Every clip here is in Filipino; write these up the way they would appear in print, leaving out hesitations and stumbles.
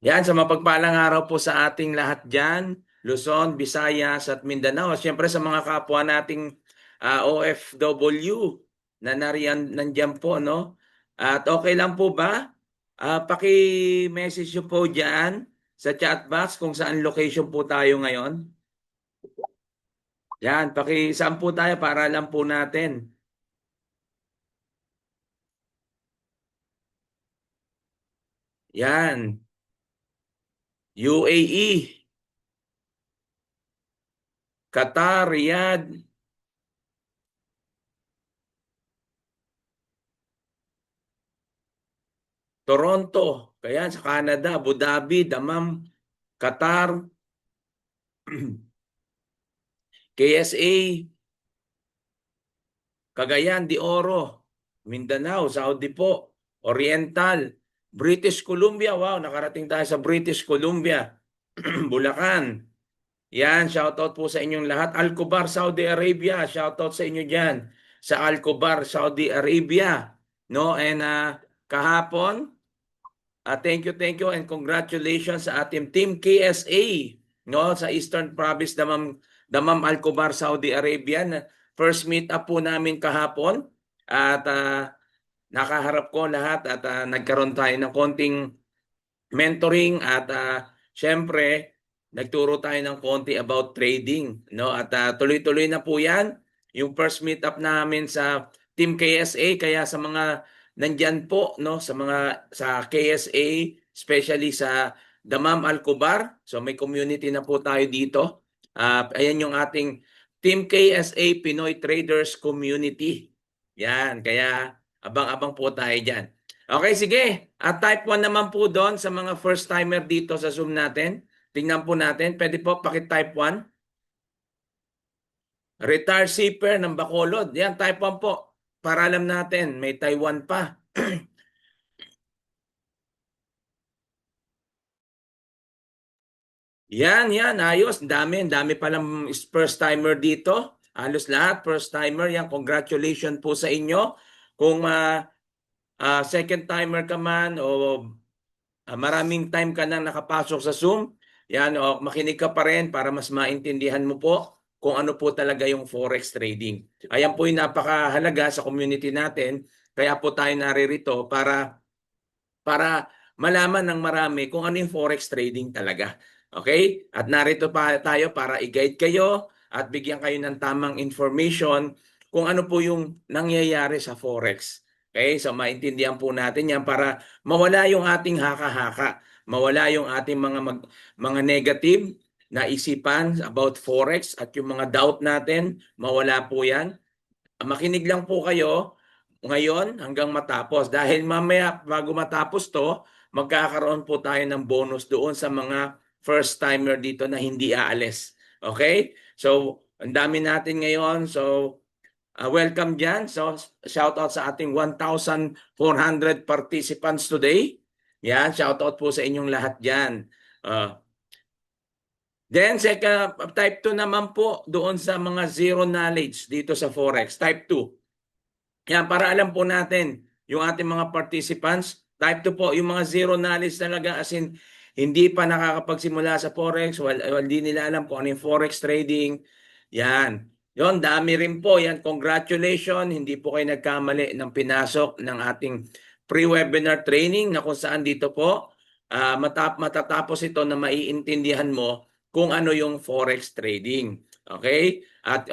Yan, sa mapagpalang araw po sa ating lahat dyan, Luzon, Visayas at Mindanao. Siyempre sa mga kapwa nating OFW na nandyan po, no? At okay lang po ba? Paki-message nyo po dyan sa chat box kung saan location po tayo ngayon. Yan, saan po tayo para alam po natin. Yan, UAE, Qatar, Riyadh, Toronto, kaya sa Canada, Abu Dhabi, Dammam, Qatar, KSA, Cagayan de Oro, Mindanao, Saudi po, Oriental, British Columbia, wow, nakarating tayo sa British Columbia, Bulacan. Yan, shoutout po sa inyong lahat. Alcobar, Saudi Arabia, shoutout sa inyo dyan. Sa Alcobar, Saudi Arabia. No, and kahapon, thank you and congratulations sa ating Team KSA, no, sa Eastern Province Damam Al-Khobar, Saudi Arabia. First meet up po namin kahapon at nakaharap ko lahat at nagkaroon tayo ng konting mentoring at syempre nagturo tayo ng konti about trading, no, at tuloy-tuloy na po 'yan yung first meet up namin sa Team KSA. Kaya sa mga nandyan po, no, sa KSA, especially sa Damam Al-Khobar, so may community na po tayo dito. Ayan yung ating Team KSA Pinoy Traders Community. Yan, kaya abang-abang po tayo dyan. Okay, sige. At type 1 naman po doon sa mga first timer dito sa Zoom natin. Tingnan po natin. Pwede po paki-type 1. Retire shipper ng Bacolod. Yan, type 1 po. Para alam natin, may Taiwan pa. Yan, ayos. Ang dami palang first timer dito. Halos lahat, first timer. Yan, congratulations po sa inyo. Kung second timer ka man o maraming time ka nang nakapasok sa Zoom, yan, o makinig ka pa rin para mas maintindihan mo po kung ano po talaga yung forex trading. Ayan po yung napakahalaga sa community natin. Kaya po tayo naririto para malaman ng marami kung ano yung forex trading talaga. Okay? At narito pa tayo para i-guide kayo at bigyan kayo ng tamang information kung ano po yung nangyayari sa forex. Okay? So maintindihan po natin yan para mawala yung ating haka-haka, mawala yung ating mga negative na isipan about forex at yung mga doubt natin, mawala po yan. Makinig lang po kayo ngayon hanggang matapos. Dahil mamaya bago matapos to, magkakaroon po tayo ng bonus doon sa mga first timer dito na hindi aalis. Okay? So, ang dami natin ngayon. So, welcome dyan. So, shout out sa ating 1,400 participants today. Yan, shout out po sa inyong lahat dyan. Then, type 2 naman po doon sa mga zero knowledge dito sa Forex. Type 2. Yan, para alam po natin yung ating mga participants. Type 2 po, yung mga zero knowledge talaga, as in, hindi pa nakakapagsimula sa Forex, hindi nila alam kung ano yung Forex trading. Yan. Yon, dami rin po. Yan, congratulations. Hindi po kayo nagkamali ng pinasok ng ating pre-webinar training na kung saan dito po matatapos ito na maiintindihan mo kung ano yung Forex trading. Okay? At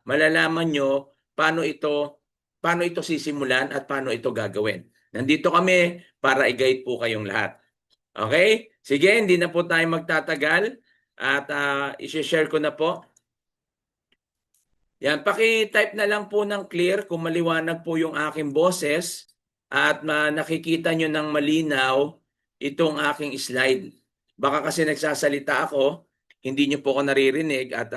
malalaman nyo paano ito sisimulan at paano ito gagawin. Nandito kami para i-guide po kayong lahat. Okay? Sige, hindi na po tayo magtatagal at i-share ko na po. Yan, paki-type na lang po ng clear kung maliwanag po yung aking boses at nakikita nyo ng malinaw itong aking slide. Baka kasi nagsasalita ako, hindi nyo po ako naririnig at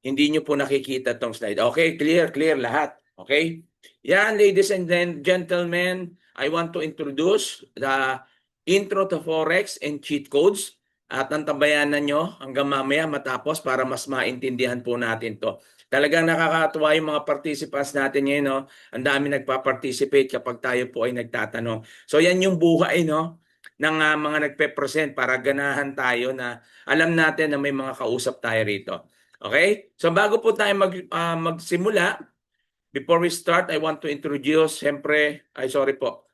hindi nyo po nakikita tong slide. Okay, clear lahat. Okay? Yan, ladies and gentlemen, I want to introduce the intro to Forex and cheat codes. At antabayanan nyo hanggang mamaya matapos para mas maintindihan po natin to. Talagang nakakatuwa yung mga participants natin ngayon, no? Ang dami nagpa-participate kapag tayo po ay nagtatanong. So yan yung buhay, no? ng mga nagpe-present para ganahan tayo na alam natin na may mga kausap tayo rito. Okay? So bago po tayo magsimula, before we start, I want to introduce, siyempre, sorry po.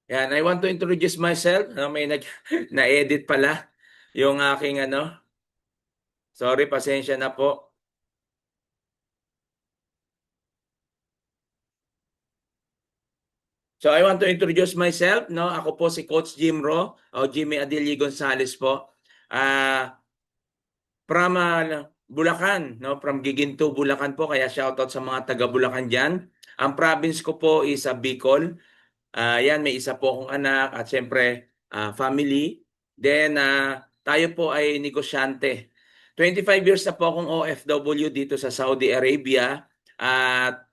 Yan, I want to introduce myself. May na-edit pala yung aking ano. Sorry, pasensya na po. So I want to introduce myself, no? Ako po si Coach Jim Ro, o Jimmy Adili Gonzales po. From Bulacan, no? From Giginto, Bulacan po. Kaya shoutout sa mga taga Bulacan diyan. Ang province ko po is Bicol. Yan, may isa po akong anak at siyempre family. Then tayo po ay negosyante. 25 years na po akong OFW dito sa Saudi Arabia. At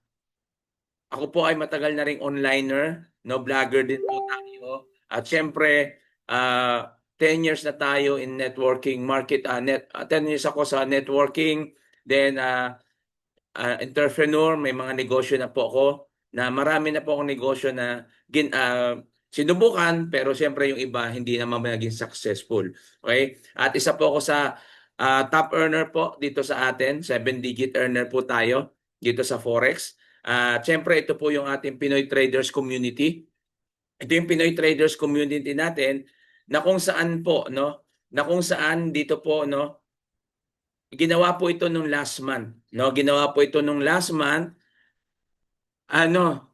ako po ay matagal na ring onliner, no, vlogger din po tayo. At siyempre, 10 years na tayo in networking market. 10 years ako sa networking. Then, entrepreneur, may mga negosyo na po ako. Na marami na po akong negosyo na sinubukan, pero siyempre yung iba hindi naman naging successful. Okay? At isa po ako sa top earner po dito sa atin. 7-digit earner po tayo dito sa Forex. Siyempre, ito po yung ating Pinoy Traders Community. Ito yung Pinoy Traders Community natin na kung saan po, no? Na kung saan dito po, no? Ginawa po ito nung last month, no? Ginawa po ito nung last month.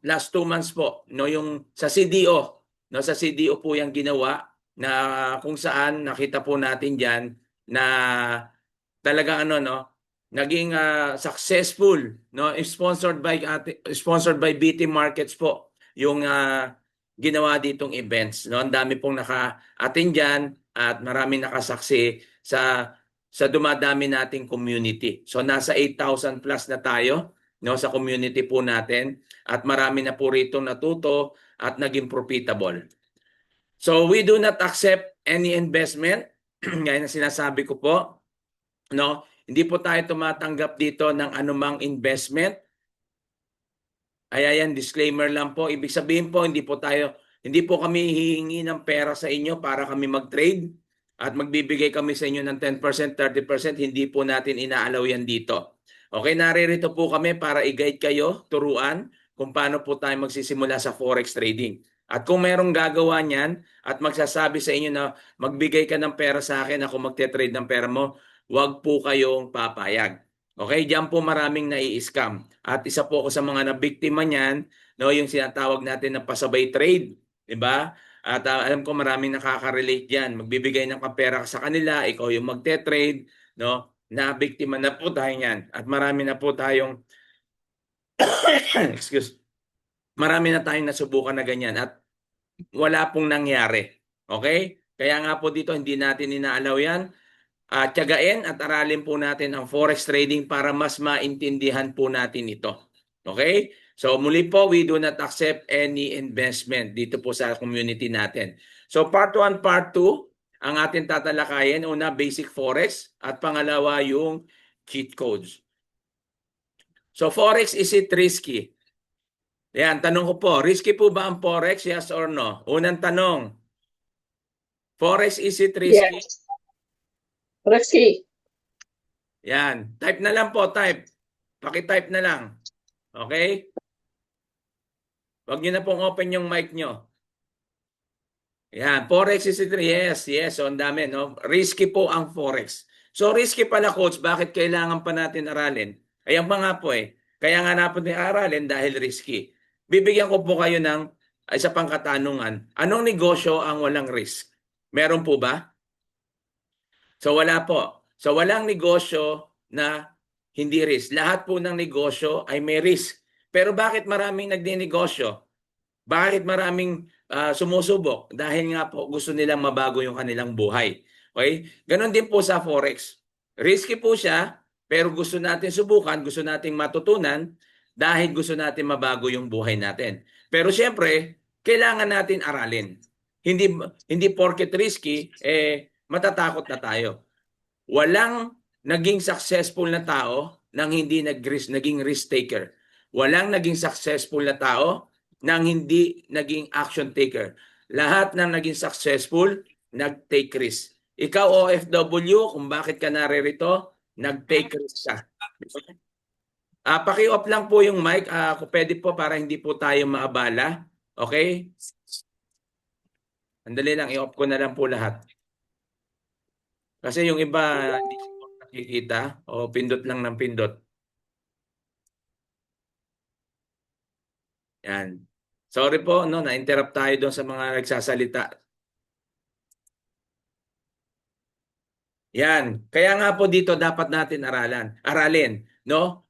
Last 2 months po, no? Yung sa CDO, no? Sa CDO po yung ginawa na kung saan nakita po natin diyan na talaga no? Naging successful, no, sponsored by BT Markets po yung ginawa ditong events, no. Ang dami pong naka-attend diyan at maraming nakasaksi sa dumadami nating community. So nasa 8,000 plus na tayo, no, sa community po natin at marami na po rito natuto at naging profitable. So we do not accept any investment, gaya na sinasabi ko po, no. Hindi po tayo tumatanggap dito ng anumang investment. Ayan, disclaimer lang po. Ibig sabihin po, hindi po kami hihingi ng pera sa inyo para kami mag-trade at magbibigay kami sa inyo ng 10%, 30%. Hindi po natin inaalaw yan dito. Okay, naririto po kami para i-guide kayo, turuan kung paano po tayo magsisimula sa forex trading. At kung merong gagawa niyan at magsasabi sa inyo na magbigay ka ng pera sa akin, ako magte-trade ng pera mo, huwag po kayong papayag. Okay, diyan po maraming nai-scam. At isa po ako sa mga nabiktima niyan, no, yung sinatawag natin na pasabay trade, 'di ba? At alam ko maraming nakaka-relate diyan. Magbibigay ng pera sa kanila, ikaw yung magte-trade, no? Nabiktima na po tayo niyan. At marami na po tayong marami na tayong nasubukan na ganyan at wala pong nangyari. Okay? Kaya nga po dito hindi natin inaalaw yan. Tiyagain at aralin po natin ang forex trading para mas maintindihan po natin ito. Okay? So muli po, we do not accept any investment dito po sa community natin. So part 1, part 2, ang ating tatalakayin. Una, basic forex at pangalawa yung cheat codes. So forex, is it risky? Yan, tanong ko po, risky po ba ang forex? Yes or no? Unang tanong, forex, is it risky? Yes. Risky. Yan, type na lang po, type. Paki-type na lang. Okay? Huwag nyo na pong open yung mic nyo. Yan, forex, is it risky? Yes. So, ang dami, no? Risky po ang forex. So, risky pala, coach. Bakit kailangan pa natin aralin? Ayan pa nga po eh. Kaya nga natin aralin dahil risky. Bibigyan ko po kayo ng isa pang katanungan. Anong negosyo ang walang risk? Meron po ba? So wala po. So walang negosyo na hindi risk. Lahat po ng negosyo ay may risk. Pero bakit maraming nagninegosyo? Bakit maraming sumusubok? Dahil nga po gusto nilang mabago yung kanilang buhay. Okay? Ganon din po sa forex. Risky po siya, pero gusto natin subukan, gusto nating matutunan dahil gusto natin mabago yung buhay natin. Pero siyempre, kailangan natin aralin. Hindi porket risky, matatakot na tayo. Walang naging successful na tao nang hindi naging risk taker. Walang naging successful na tao nang hindi naging action taker. Lahat ng naging successful, nag-take risk. Ikaw, OFW, kung bakit ka naririto, nag-take risk ka. Paki-off lang po yung mic, kung pwede po para hindi po tayo maabala. Okay? Andali lang, i-off ko na lang po lahat. Kasi yung iba, hindi ko nakikita o pindot lang ng pindot. Yan. Sorry po, no, na-interrupt tayo doon sa mga nagsasalita. Yan. Kaya nga po dito dapat natin aralin, no?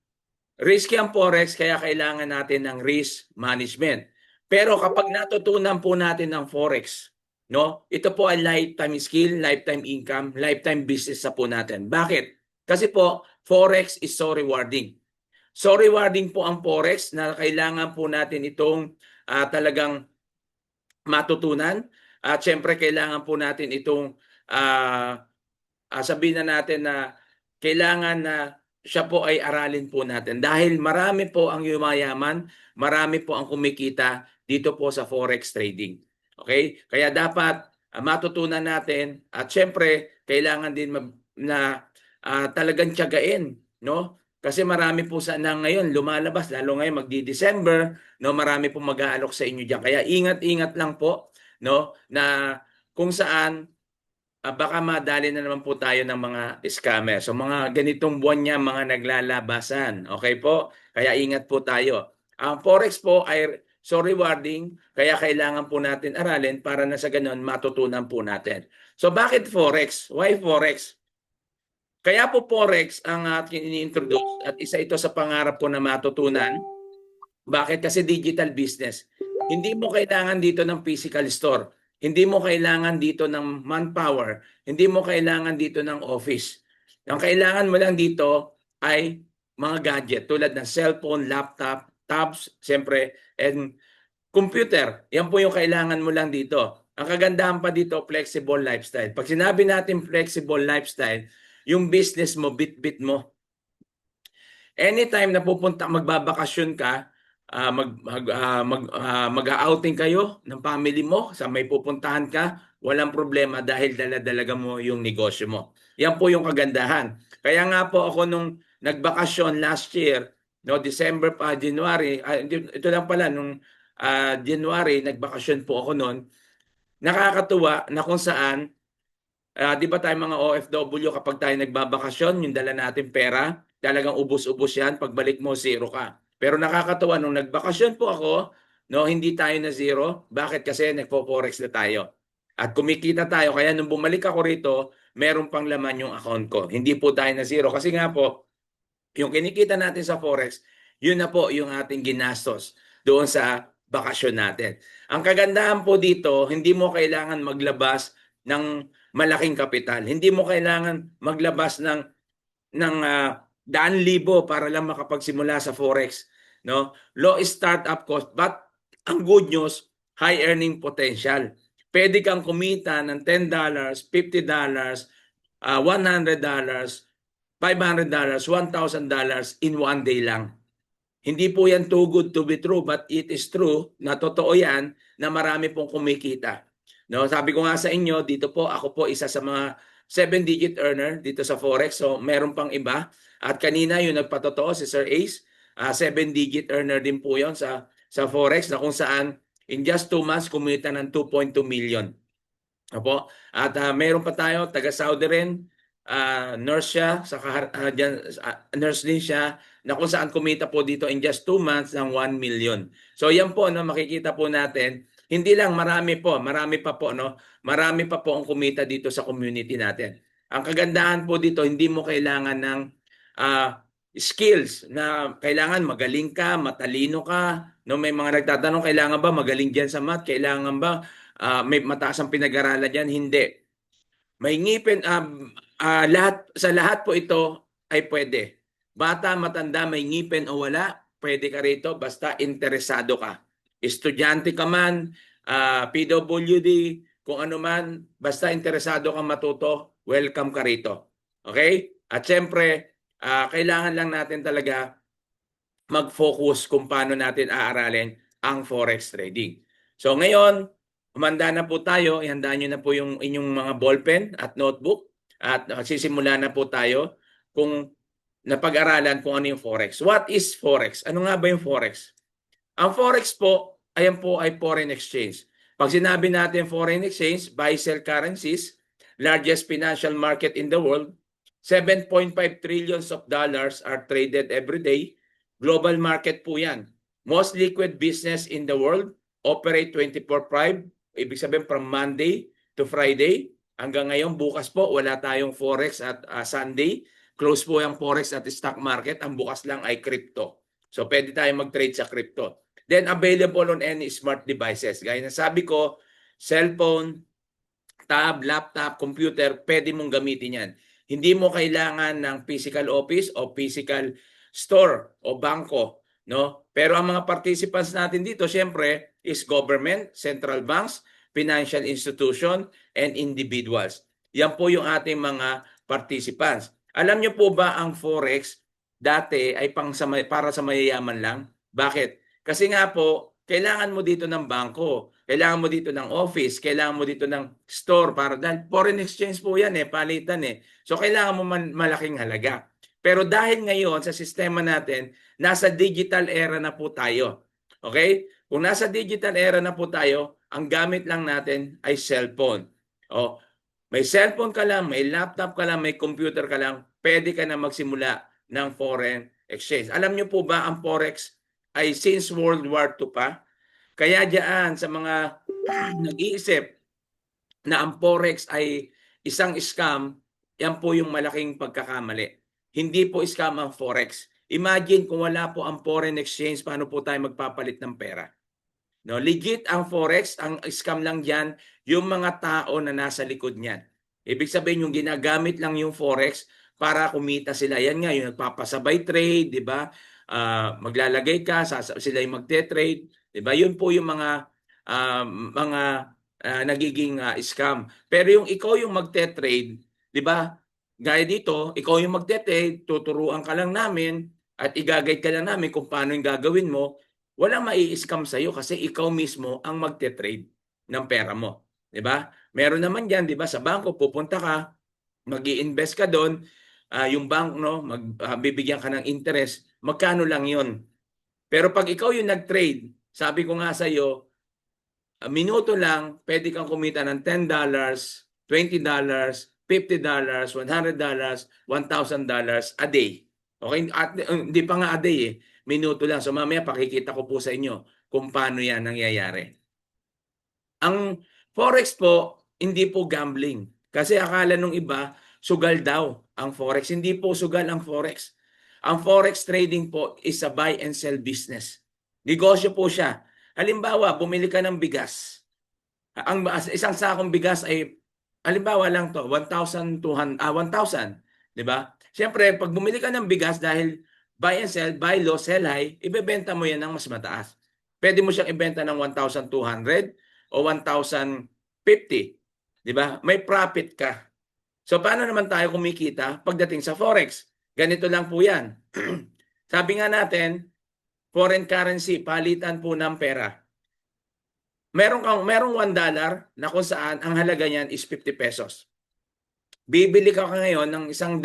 Risky ang forex kaya kailangan natin ng risk management. Pero kapag natutunan po natin ng forex, no? Ito po ay lifetime skill, lifetime income, lifetime business sa po natin. Bakit? Kasi po forex is so rewarding. So rewarding po ang forex na kailangan po natin itong talagang matutunan. At syempre kailangan po natin itong sabihin na natin na kailangan na siya po ay aralin po natin. Dahil marami po ang yumayaman, marami po ang kumikita dito po sa forex trading. Okay? Kaya dapat matutunan natin at syempre kailangan din na talagang tiyagain, no? Kasi marami po na ngayon lumalabas, lalo ngayon magdi-December, no, marami pong mag-aalok sa inyo diyan. Kaya ingat-ingat lang po, no, na kung saan baka madali na naman po tayo ng mga scammer. So mga ganitong buwan niya mga naglalabasan. Okay po? Kaya ingat po tayo. Ang forex po ay so rewarding, kaya kailangan po natin aralin para na sa ganun matutunan po natin. So bakit forex? Why forex? Kaya po forex ang ating ini-introduce at isa ito sa pangarap ko na matutunan. Bakit? Kasi digital business. Hindi mo kailangan dito ng physical store. Hindi mo kailangan dito ng manpower. Hindi mo kailangan dito ng office. Ang kailangan mo lang dito ay mga gadget tulad ng cellphone, laptop, tabs, siyempre, and computer. Yan po yung kailangan mo lang dito. Ang kagandahan pa dito, flexible lifestyle. Pag sinabi natin flexible lifestyle, yung business mo, bit-bit mo. Anytime na magbabakasyon ka, mag-outing kayo ng family mo, sa may pupuntahan ka, walang problema dahil dala-dalaga mo yung negosyo mo. Yan po yung kagandahan. Kaya nga po ako nung nagbakasyon last year, no, December pa, January, ito lang pala, nung January, nagbakasyon po ako noon. Nakakatuwa na kung saan, di ba tayo mga OFW kapag tayo nagbabakasyon, yung dala natin pera, talagang ubos-ubos yan, pagbalik mo, zero ka. Pero nakakatuwa, nung nagbakasyon po ako, no, hindi tayo na zero. Bakit? Kasi nagpo-forex na tayo. At kumikita tayo, kaya nung bumalik ako rito, meron pang laman yung account ko. Hindi po tayo na zero. Kasi nga po, yung kinikita natin sa forex, yun na po yung ating ginastos doon sa bakasyon natin. Ang kagandahan po dito, hindi mo kailangan maglabas ng malaking kapital. Hindi mo kailangan maglabas ng 100,000 para lang makapagsimula sa forex, no? Low startup cost, but ang good news, high earning potential. Pwede kang kumita ng $10, $50, $100, $500, $1,000 in one day lang. Hindi po yan too good to be true, but it is true na totoo yan na marami pong kumikita. No, sabi ko nga sa inyo, dito po ako po isa sa mga 7-digit earner dito sa Forex. So meron pang iba. At kanina yung nagpatotoo si Sir Ace, 7-digit earner din po yon sa Forex na kung saan in just 2 months kumita ng 2.2 million. Opo. At meron pa tayo, taga Saudi rin, nurse siya, nurse din siya, na kung saan kumita po dito in just 2 months ng 1 million. So yan po, no, makikita po natin, hindi lang marami pa po, no? Marami pa po ang kumita dito sa community natin. Ang kagandahan po dito, hindi mo kailangan ng skills na kailangan magaling ka, matalino ka. No, may mga nagtatanong, kailangan ba magaling diyan sa math? Kailangan ba may mataas ang pinag-aralan diyan? Hindi. May ngipin, lahat po ito ay pwede. Bata, matanda, may ngipin o wala, pwede ka rito basta interesado ka. Estudyante ka man, PWD, kung ano man, basta interesado kang matuto, welcome ka rito. Okay? At syempre, kailangan lang natin talaga mag-focus kung paano natin aaralin ang forex trading. So ngayon, humanda na po tayo. Ihanda nyo na po yung inyong mga ballpen at notebook at sisimula na po tayo kung napag-aralan kung ano yung forex. What is forex? Ano nga ba yung forex? Ang forex po, ayan po ay foreign exchange. Pag sinabi natin foreign exchange, buy-sell currencies, largest financial market in the world, 7.5 trillions of dollars are traded every day. Global market po yan. Most liquid business in the world, operate 24/5, ibig sabihin from Monday to Friday. Hanggang ngayon, bukas po, wala tayong forex at Sunday. Close po yung forex at stock market. Ang bukas lang ay crypto. So, pwede tayo mag-trade sa crypto. Then, available on any smart devices. Gaya na sabi ko, cellphone, tab, laptop, computer, pwede mong gamitin yan. Hindi mo kailangan ng physical office o physical store o bangko, no? Pero ang mga participants natin dito, syempre, is government, central banks, financial institution, and individuals. Yan po yung ating mga participants. Alam niyo po ba ang forex dati ay para sa mayayaman lang? Bakit? Kasi nga po, kailangan mo dito ng bangko, kailangan mo dito ng office, kailangan mo dito ng store para dahil foreign exchange po yan palitan So kailangan mo malaking halaga. Pero dahil ngayon sa sistema natin, nasa digital era na po tayo. Okay? Kung nasa digital era na po tayo, ang gamit lang natin ay cellphone. May cellphone ka lang, may laptop ka lang, may computer ka lang, pwede ka na magsimula ng foreign exchange. Alam niyo po ba ang forex ay since World War II pa? Kaya diyan sa mga nag-iisip na ang forex ay isang scam, yan po yung malaking pagkakamali. Hindi po scam ang forex. Imagine kung wala po ang foreign exchange, paano po tayo magpapalit ng pera? No, legit ang forex, ang scam lang diyan yung mga tao na nasa likod niyan. Ibig sabihin yung ginagamit lang yung forex para kumita sila. Yan nga yung nagpapasabay trade, 'di ba? Maglalagay ka, sila yung magte-trade, 'di ba? Yun po yung mga nagiging scam. Pero yung ikaw yung magte-trade, 'di ba? Gaya dito, ikaw yung magte-trade, tuturuan ka lang namin at i-guide ka lang namin kung paano yung gagawin mo. Walang mai-scam sa iyo kasi ikaw mismo ang magte-trade ng pera mo, 'di ba? Meron naman diyan, 'di ba, sa bangko pupunta ka, magi-invest ka doon, yung bank no, bibigyan ka ng interest, magkano lang 'yon. Pero pag ikaw yung nag-trade, sabi ko nga sa iyo, minuto lang pwede kang kumita ng $10, $20, $50, $100, $1,000 a day. Okay? At hindi pa nga a day minuto lang. So mamaya pakikita ko po sa inyo kung paano yan nangyayari. Ang forex po, hindi po gambling. Kasi akala nung iba, sugal daw ang forex. Hindi po sugal ang forex. Ang forex trading po is a buy and sell business. Negosyo po siya. Halimbawa, bumili ka ng bigas. Ang isang sakong bigas ay, halimbawa lang to, 1,200, 1,000. Di ba? Siyempre, pag bumili ka ng bigas dahil buy and sell, buy low, sell high, ibebenta mo yan ng mas mataas. Pwede mo siyang ibenta ng 1,200 o 1,050. Di ba? May profit ka. So, paano naman tayo kumikita pagdating sa forex? Ganito lang po yan. Sabi nga natin, foreign currency, palitan po ng pera. Merong $1 na kung saan ang halaga niyan is 50 pesos. Bibili ka ngayon ng $1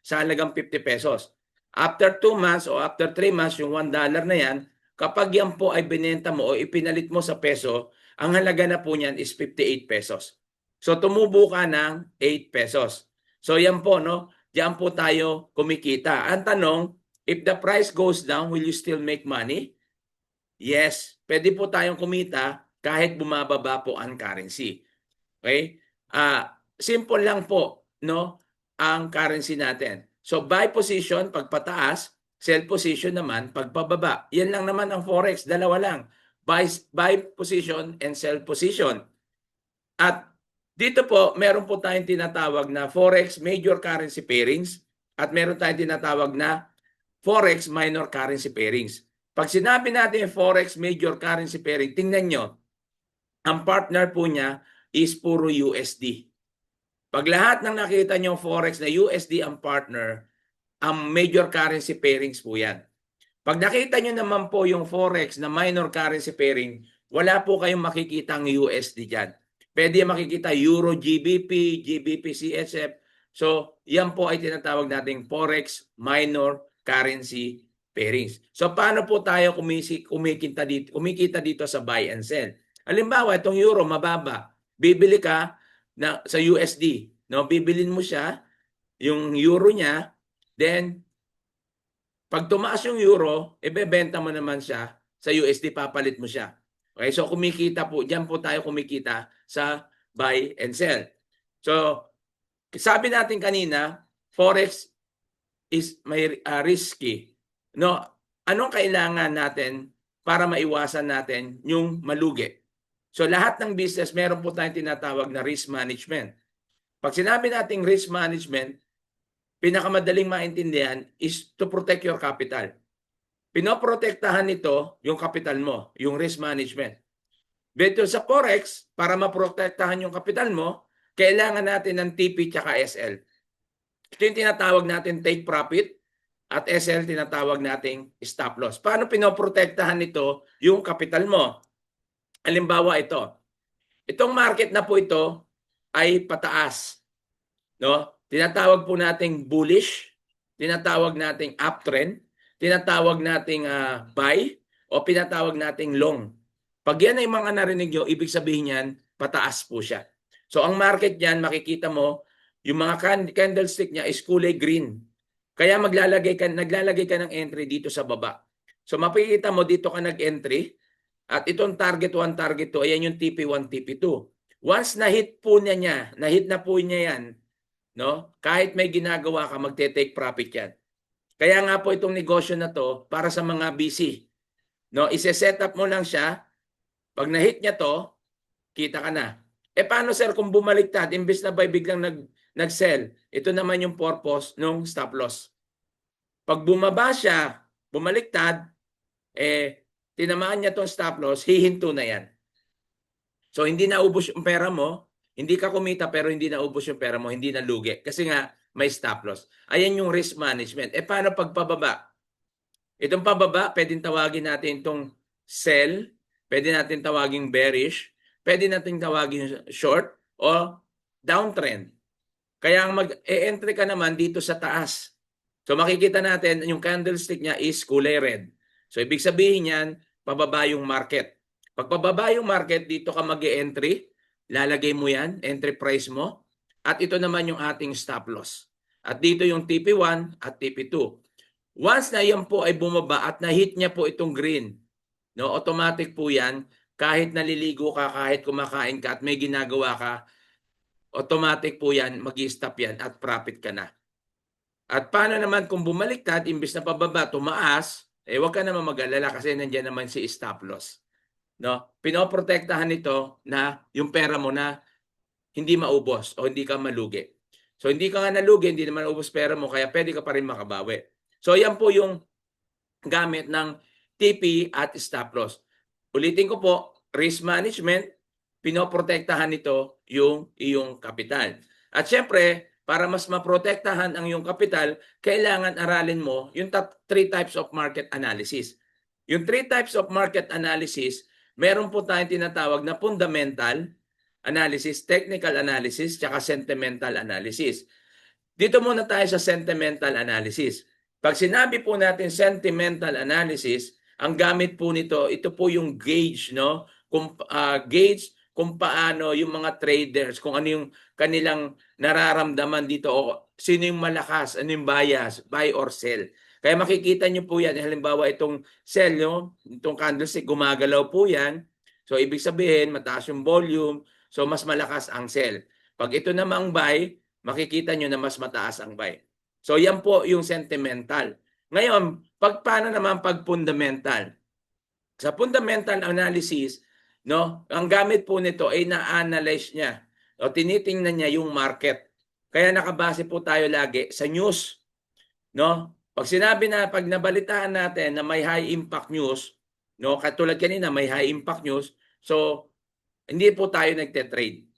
sa halagang 50 pesos. After 2 months o after 3 months, yung $1 na yan, kapag yan po ay binenta mo o ipinalit mo sa peso, ang halaga na po niyan is 58 pesos. So tumubo ka ng 8 pesos. So yan po, no? Diyan po tayo kumikita. Ang tanong, if the price goes down, will you still make money? Yes, pwede po tayong kumita kahit bumababa po ang currency. Okay? Simple lang po, no? Ang currency natin. So buy position pag pataas, sell position naman pag pababa. Yan lang naman ang forex, dalawa lang. Buy position and sell position. At dito po, meron po tayong tinatawag na forex major currency pairings at meron tayong tinatawag na Forex minor currency pairings. Pag sinabi natin Forex major currency pairing, tingnan nyo, ang partner po niya is puro USD. Pag lahat ng nakita nyo Forex na USD ang partner, ang major currency pairings po yan. Pag nakita nyo naman po yung Forex na minor currency pairing, wala po kayong makikitang USD dyan. Pwede makikita Euro GBP, GBP CHF. So, yan po ay tinatawag nating Forex minor currency pairings. So, paano po tayo kumikita dito sa buy and sell? Halimbawa, itong Euro mababa. Bibili ka sa USD. No? Bibilin mo siya, yung Euro niya, then pag tumaas yung Euro, ibebenta mo naman siya sa USD, papalit mo siya. Okay, so kumikita po, diyan po tayo kumikita sa buy and sell. So, sabi natin kanina, Forex is may risky. No, anong kailangan natin para maiwasan natin yung malugi? So, lahat ng business, meron po tayong tinatawag na risk management. Pag sinabi nating risk management, pinakamadaling maintindihan is to protect your capital. Pinoprotektahan nito yung capital mo, yung risk management. Dito sa Forex, para maprotektahan yung capital mo, kailangan natin ng TP at SL. Ito yung tinatawag natin take profit at SL tinatawag nating stop loss. Paano pinoprotektahan nito yung capital mo? Halimbawa ito. Itong market na po ito ay pataas. No? Tinatawag po nating bullish, tinatawag nating uptrend, tinatawag nating buy, o pinatawag nating long. Pag yan ay mga narinig nyo, ibig sabihin yan, pataas po siya. So ang market yan, makikita mo, yung mga candlestick niya is kulay green. Kaya naglalagay ka ng entry dito sa baba. So makikita mo dito ka nag-entry, at itong target 1, target 2, ayan yung TP1, TP2. Once na-hit na po niya yan, no? Kahit may ginagawa ka, magte-take profit yan. Kaya nga po itong negosyo na to para sa mga busy. No, ise-set up mo lang siya. Pag na-hit niya to, kita ka na. Paano sir kung bumaliktad, imbes na biglang nag-sell? Ito naman yung purpose ng stop loss. Pag bumaba siya, bumaliktad, tinamaan niya tong stop loss, hihinto na yan. So hindi naubos yung pera mo, hindi ka kumita pero hindi naubos yung pera mo, hindi nalugi. Kasi nga, may stop loss. Ayan yung risk management. Paano pag pababa? Itong pababa, pwedeng tawagin natin itong sell, pwede natin tawagin bearish, pwede natin tawagin short, o downtrend. Kaya mag-e-entry ka naman dito sa taas. So makikita natin, yung candlestick niya is kulay red. So ibig sabihin yan, pababa yung market. Pag pababa yung market, dito ka mag-e-entry, lalagay mo yan, entry price mo, at ito naman yung ating stop loss. At dito yung TP1 at TP2. Once na yan po ay bumaba at na-hit niya po itong green, no, automatic po yan, kahit naliligo ka, kahit kumakain ka at may ginagawa ka, automatic po yan, mag-i-stop yan at profit ka na. At paano naman kung bumaliktad, imbis na pababa, tumaas, huwag ka naman mag-alala kasi nandiyan naman si stop loss. No? Pinoprotektahan nito na yung pera mo na hindi maubos o hindi ka malugi. So hindi ka nga nalugi, hindi naman ubos pera mo, kaya pwede ka pa rin makabawi. So yan po yung gamit ng TP at stop loss. Ulitin ko po, risk management, pinoprotektahan nito yung iyong kapital. At syempre, para mas maprotektahan ang iyong kapital, kailangan aralin mo yung 3 types of market analysis. Yung 3 types of market analysis, meron po tayong tinatawag na fundamental analysis, technical analysis, tsaka sentimental analysis. Dito muna tayo sa sentimental analysis. Pag sinabi po natin sentimental analysis, ang gamit po nito, ito po yung gauge, no? Gauge kung paano yung mga traders, kung ano yung kanilang nararamdaman dito, o sino yung malakas, ano yung bias, buy or sell. Kaya makikita nyo po yan, halimbawa itong sell, no? Itong candlestick, gumagalaw po yan. So ibig sabihin, mataas yung volume, so mas malakas ang sell. Pag ito namang buy, makikita nyo na mas mataas ang buy. So yan po yung sentimental. Ngayon, paano naman pag fundamental? Sa fundamental analysis, no, ang gamit po nito ay na-analyze niya. O tinitingnan niya yung market. Kaya nakabase po tayo lagi sa news, no? Pag nabalitaan natin na may high impact news, no, katulad kanina may high impact news, so hindi po tayo nagte-trade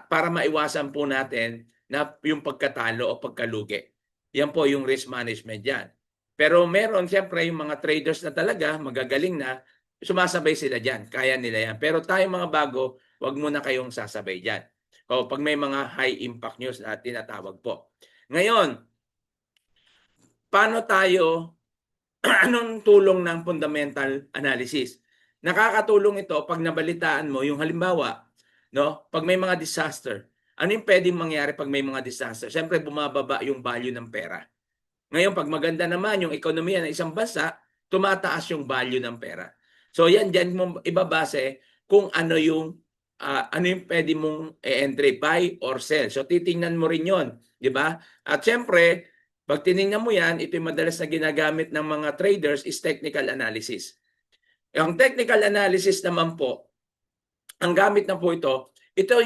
para maiwasan po natin na yung pagkatalo o pagkalugi. Yan po yung risk management yan. Pero meron siyempre yung mga traders na talaga magagaling na, sumasabay sila dyan, kaya nila yan. Pero tayo mga bago, wag muna kayong sasabay dyan. O pag may mga high impact news na tinatawag po. Ngayon, paano tayo, anong tulong ng fundamental analysis? Nakakatulong ito pag nabalitaan mo yung halimbawa, no? Pag may mga disaster, ano yung pwedeng mangyari pag may mga disaster? Siyempre, bumababa yung value ng pera. Ngayon, pag maganda naman yung ekonomiya ng isang bansa, tumataas yung value ng pera. So yan, dyan mo ibabase kung ano yung pwede mong entry, buy or sell. So titingnan mo rin yon, di ba? At syempre, pag tiningnan mo yan, ito yung madalas na ginagamit ng mga traders is technical analysis. Ang technical analysis naman po, ang gamit na po ito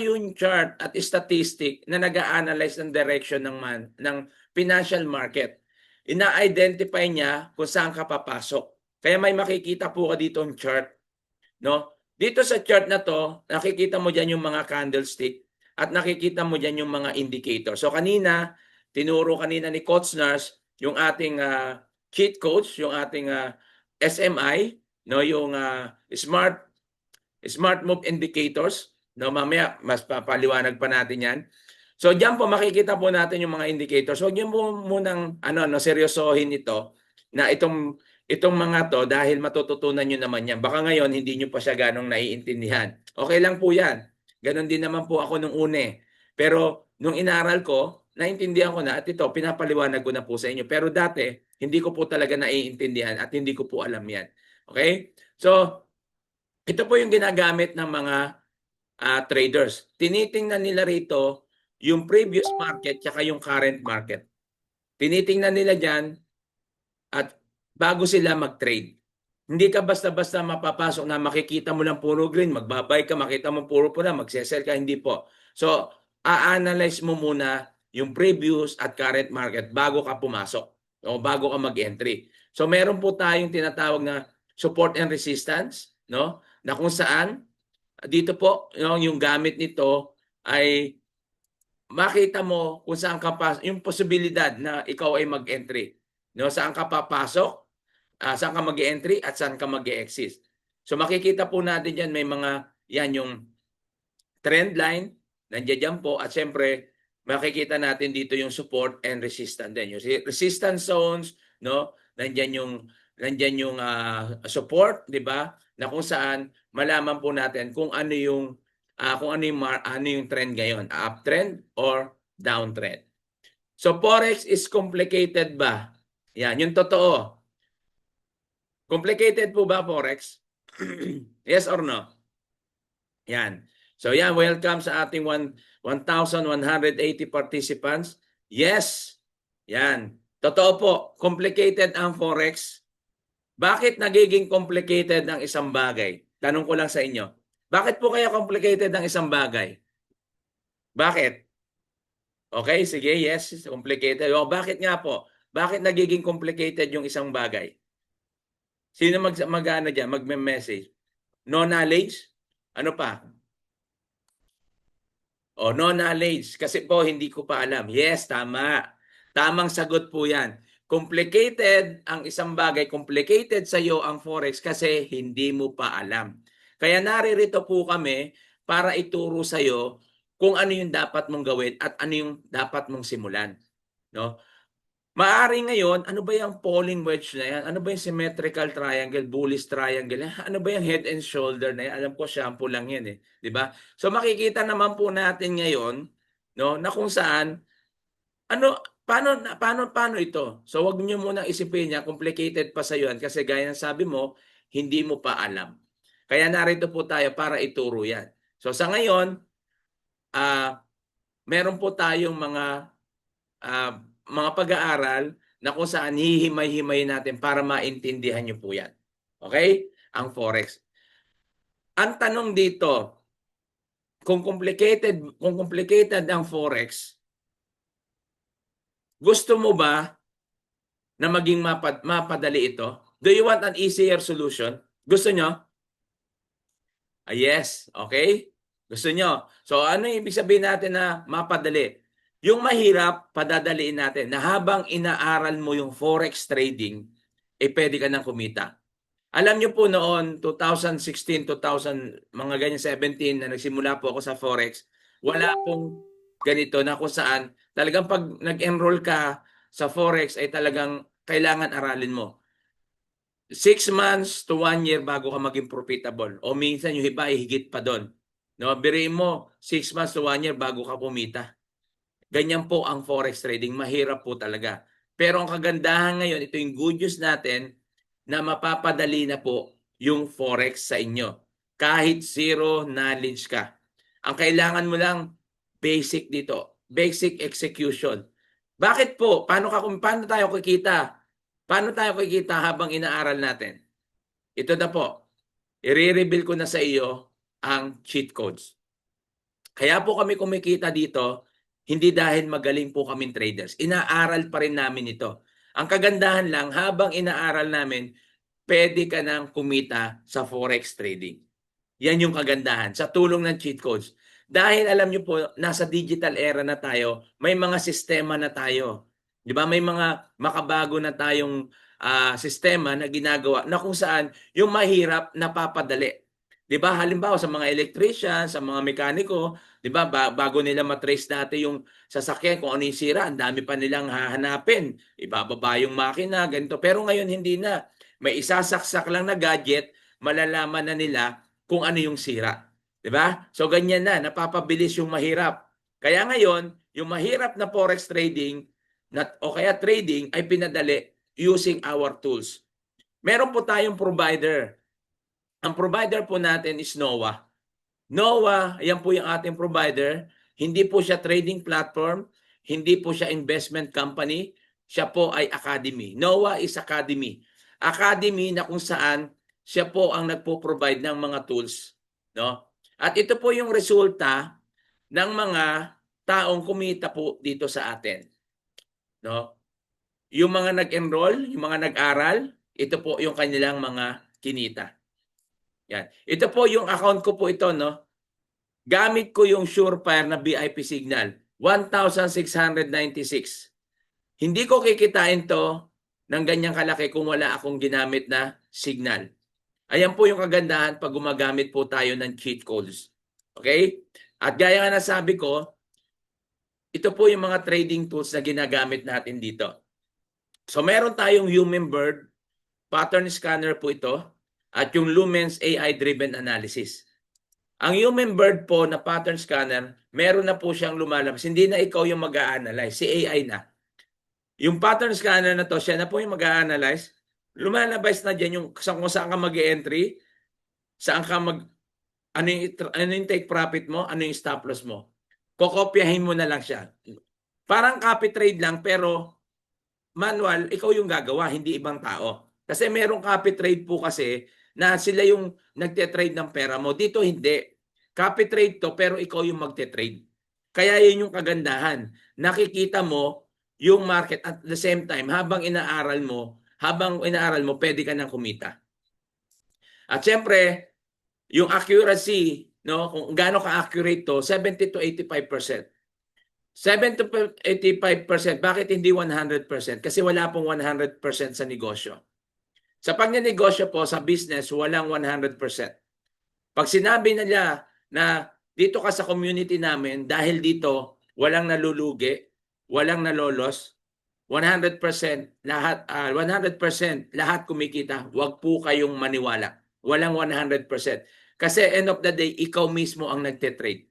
yung chart at statistic na nag-a-analyze ng direction ng financial market. Ina-identify niya kung saan ka papasok. Kaya may makikita po ka dito ang chart, no? Dito sa chart na to, nakikita mo diyan yung mga candlestick at nakikita mo diyan yung mga indicator. So tinuro kanina ni Coach Nars yung ating cheat codes, yung ating SMI, no, yung smart move indicators, no, mamaya mas papaliwanag pa natin 'yan. So diyan po makikita po natin yung mga indicators. Huwag niyo po munang seryosohin ito na itong mga to dahil matututunan niyo naman yan. Baka ngayon hindi niyo pa siya ganong naiintindihan. Okay lang po yan. Ganon din naman po ako nung une. Pero nung inaral ko, naintindihan ko na at ito, pinapaliwanag ko na po sa inyo. Pero dati, hindi ko po talaga naiintindihan at hindi ko po alam yan. Okay? So, ito po yung ginagamit ng mga traders. Tinitingnan nila rito yung previous market tsaka yung current market. Tinitingnan nila dyan at bago sila mag-trade. Hindi ka basta-basta mapapasok na makikita mo lang puro green, magbabay ka, makita mo puro pula, magsesell ka, hindi po. So, a-analyze mo muna yung previous at current market bago ka pumasok o bago ka mag-entry. So, meron po tayong tinatawag na support and resistance, no? Na kung saan dito po, yung gamit nito ay makita mo kung saan ka yung posibilidad na ikaw ay mag-entry. No, saan ka papasok, saan ka mag-entry at saan ka mag-exit. So makikita po natin diyan may mga yan yung trend line, nandiyan dyan po at siyempre makikita natin dito yung support and resistance din. Yung resistance zones, no? Nandiyan yung support, 'di ba? Na kung saan malaman po natin kung ano yung trend ngayon, uptrend or downtrend. So forex is complicated ba? Yan, yung totoo. Complicated po ba forex? Yes or no? Yan. So yan, welcome sa ating 1,180 participants. Yes. Yan. Totoo po, complicated ang forex. Bakit nagiging complicated ang isang bagay? Tanong ko lang sa inyo. Bakit po kaya complicated ang isang bagay? Bakit? Okay, sige, yes, complicated. O bakit nga po? Bakit nagiging complicated yung isang bagay? Sino mag-ano dyan, magme-message? No knowledge? Ano pa? O, no knowledge. Kasi po, hindi ko pa alam. Yes, tama. Tamang sagot po yan. Complicated ang isang bagay. Complicated sa iyo ang forex kasi hindi mo pa alam. Kaya naririto po kami para ituro sa iyo kung ano yung dapat mong gawin at ano yung dapat mong simulan. No? Maari ngayon, ano ba yung falling wedge na yan? Ano ba yung symmetrical triangle, bullish triangle? Ano ba yung head and shoulder na yan? Alam ko, shampoo lang yan eh. Di ba? So makikita naman po natin ngayon, no, na kung saan, paano ito? So wag niyo muna isipin niya, complicated pa sa yan kasi gaya ng sabi mo, hindi mo pa alam. Kaya narito po tayo para ituro yan. So sa ngayon, meron po tayong mga pag-aaral na kung saan hihimay-himay natin para maintindihan nyo po yan. Okay? Ang forex. Ang tanong dito, kung complicated ang forex, gusto mo ba na maging mapadali ito? Do you want an easier solution? Gusto nyo? Yes, okay? Gusto nyo? So ano yung ibig sabihin natin na mapadali? Yung mahirap, padadaliin natin na habang inaaral mo yung forex trading, pwede ka nang kumita. Alam nyo po noon, 2016, 2000, mga ganyan 17 na nagsimula po ako sa forex, wala pong ganito na kung saan talagang pag nag-enroll ka sa forex ay talagang kailangan aralin mo. 6 months to 1 year bago ka maging profitable. O minsan yung iba ay higit pa doon. No, biriin mo 6 months to 1 year bago ka kumita. Ganyan po ang forex trading, mahirap po talaga. Pero ang kagandahan ngayon, ito yung good news natin na mapapadali na po yung forex sa inyo. Kahit zero knowledge ka. Ang kailangan mo lang basic dito, basic execution. Bakit po? Paano tayo kikita? Paano tayo kikita habang inaaral natin? Ito na po. I-reveal ko na sa iyo ang cheat codes. Kaya po kami kumikita dito, hindi dahil magaling po kaming traders. Inaaral pa rin namin ito. Ang kagandahan lang, habang inaaral namin, pwede ka nang kumita sa forex trading. Yan yung kagandahan sa tulong ng cheat codes. Dahil alam nyo po, nasa digital era na tayo, may mga sistema na tayo. Di ba? May mga makabago na tayong sistema na ginagawa na kung saan yung mahirap napapadali. Di ba? Halimbawa sa mga electrician, sa mga mekaniko, di ba? Bago nila matrace dati yung sasakyan kung ano yung sira, ang dami pa nilang hahanapin. Ibababa yung makina, ganito. Pero ngayon hindi na. May isasaksak lang na gadget, malalaman na nila kung ano yung sira. 'Di ba? So ganyan na, napapabilis yung mahirap. Kaya ngayon, yung mahirap na forex trading o kaya trading ay pinadali using our tools. Meron po tayong provider. Ang provider po natin is NOAH. NOAH, yan po yung ating provider. Hindi po siya trading platform, hindi po siya investment company, siya po ay academy. NOAH is academy. Academy na kung saan siya po ang nagpo-provide ng mga tools, no? At ito po yung resulta ng mga taong kumita po dito sa atin, no? Yung mga nag-enroll, yung mga nag-aral, ito po yung kanilang mga kinita. Yan. Ito po yung account ko po ito, no? Gamit ko yung Surefire na VIP signal, 1,696. Hindi ko kikitain to ng ganyang kalaki kung wala akong ginamit na signal. Ayan po yung kagandahan pag gumagamit po tayo ng cheat codes. Okay? At gaya nga nasabi ko, ito po yung mga trading tools na ginagamit natin dito. So meron tayong Hummingbird, pattern scanner po ito, at yung Lumens AI-driven analysis. Ang Hummingbird po na pattern scanner, meron na po siyang lumalabas. Hindi na ikaw yung mag-a-analyze, si AI na. Yung pattern scanner na to, siya na po yung mag-a-analyze. Lumalabas na dyan yung kung saan ka mag-entry, saan ka ano yung take profit mo, ano yung stop loss mo. Kokopyahin mo na lang siya. Parang copy trade lang, pero manual, ikaw yung gagawa, hindi ibang tao. Kasi merong copy trade po kasi na sila yung nagte-trade ng pera mo. Dito hindi. Copy trade to, pero ikaw yung magte-trade. Kaya yun yung kagandahan. Nakikita mo yung market at the same time, habang inaaral mo, pwede ka nang kumita. At syempre, yung accuracy, no, kung gaano ka-accurate to, 70 to 85%. 70 to 85%, bakit hindi 100%? Kasi wala pong 100% sa negosyo. Sa pagnenegosyo po, sa business, walang 100%. Pag sinabi nila na dito ka sa community namin, dahil dito walang nalulugi, walang nalolos, 100% lahat 100% lahat kumikita, wag po kayong maniwala. Walang 100%. Kasi end of the day, ikaw mismo ang nagte-trade.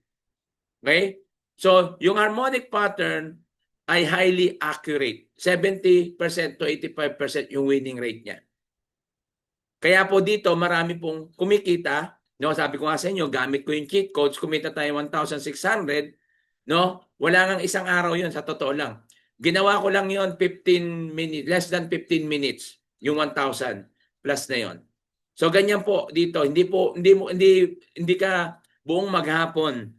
Okay? So, yung harmonic pattern ay highly accurate. 70% to 85% yung winning rate niya. Kaya po dito, marami pong kumikita. No, sabi ko nga sa inyo, gamit ko yung cheat codes, kumita tayo 1,600. No? Wala nang isang araw yun, sa totoo lang. Ginawa ko lang yun 15 minutes, less than 15 minutes, yung 1,000 plus na yon. So ganyan po dito, hindi ka buong maghapon,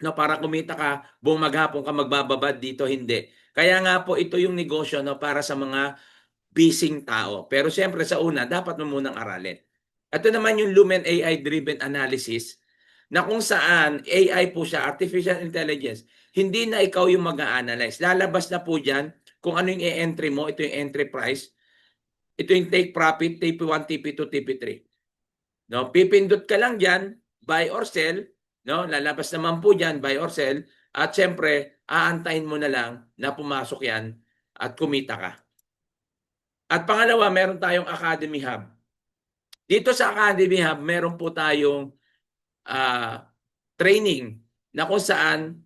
no, para kumita ka, buong maghapon ka magbababad dito, hindi. Kaya nga po ito yung negosyo, no, para sa mga bising tao. Pero siyempre sa una, dapat mo munang aralin. Ito naman yung Lumen AI-driven analysis na kung saan AI po siya, artificial intelligence, hindi na ikaw yung mag-a-analyze. Lalabas na po dyan kung ano yung e-entry mo. Ito yung entry price. Ito yung take profit, TP1, TP2, TP3. No, pipindot ka lang dyan, buy or sell. No, lalabas naman po dyan, buy or sell. At syempre, aantayin mo na lang na pumasok yan at kumita ka. At pangalawa, meron tayong Academy Hub. Dito sa Academy Hub, meron po tayong training na kung saan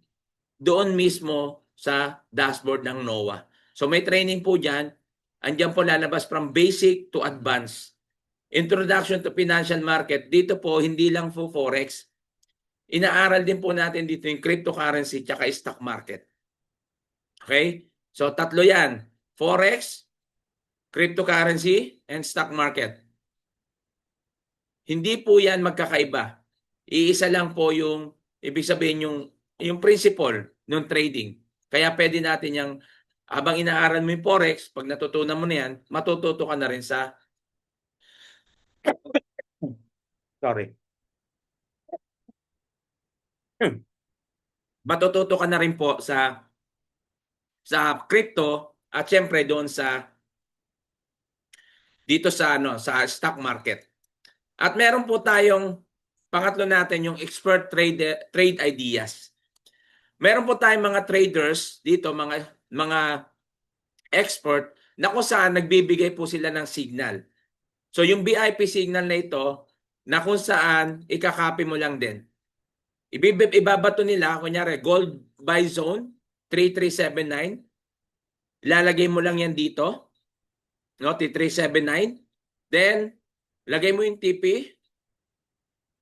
doon mismo sa dashboard ng NOAA. So may training po dyan. Andyan po lalabas from basic to advanced. Introduction to financial market. Dito po, hindi lang po forex. Inaaral din po natin dito yung cryptocurrency tsaka stock market. Okay? So tatlo yan. Forex, cryptocurrency, and stock market. Hindi po yan magkakaiba. Iisa lang po yung, ibig sabihin yung principle ng trading. Kaya pwede natin yung, habang inaaral mo yung forex, pag natutunan mo na yan, matututo ka na rin sa, sorry. Matututo ka na rin po sa crypto at syempre doon sa dito sa sa stock market. At meron po tayong pangatlo natin yung expert trade ideas. Meron po tayong mga traders dito, mga expert na kung saan nagbibigay po sila ng signal. So yung VIP signal na ito na kung saan ikakopy mo lang din. Ibabato nila, kunyari, gold buy zone, 3379. Ilalagay mo lang yan dito. No, 3379. Then, lagay mo yung TP.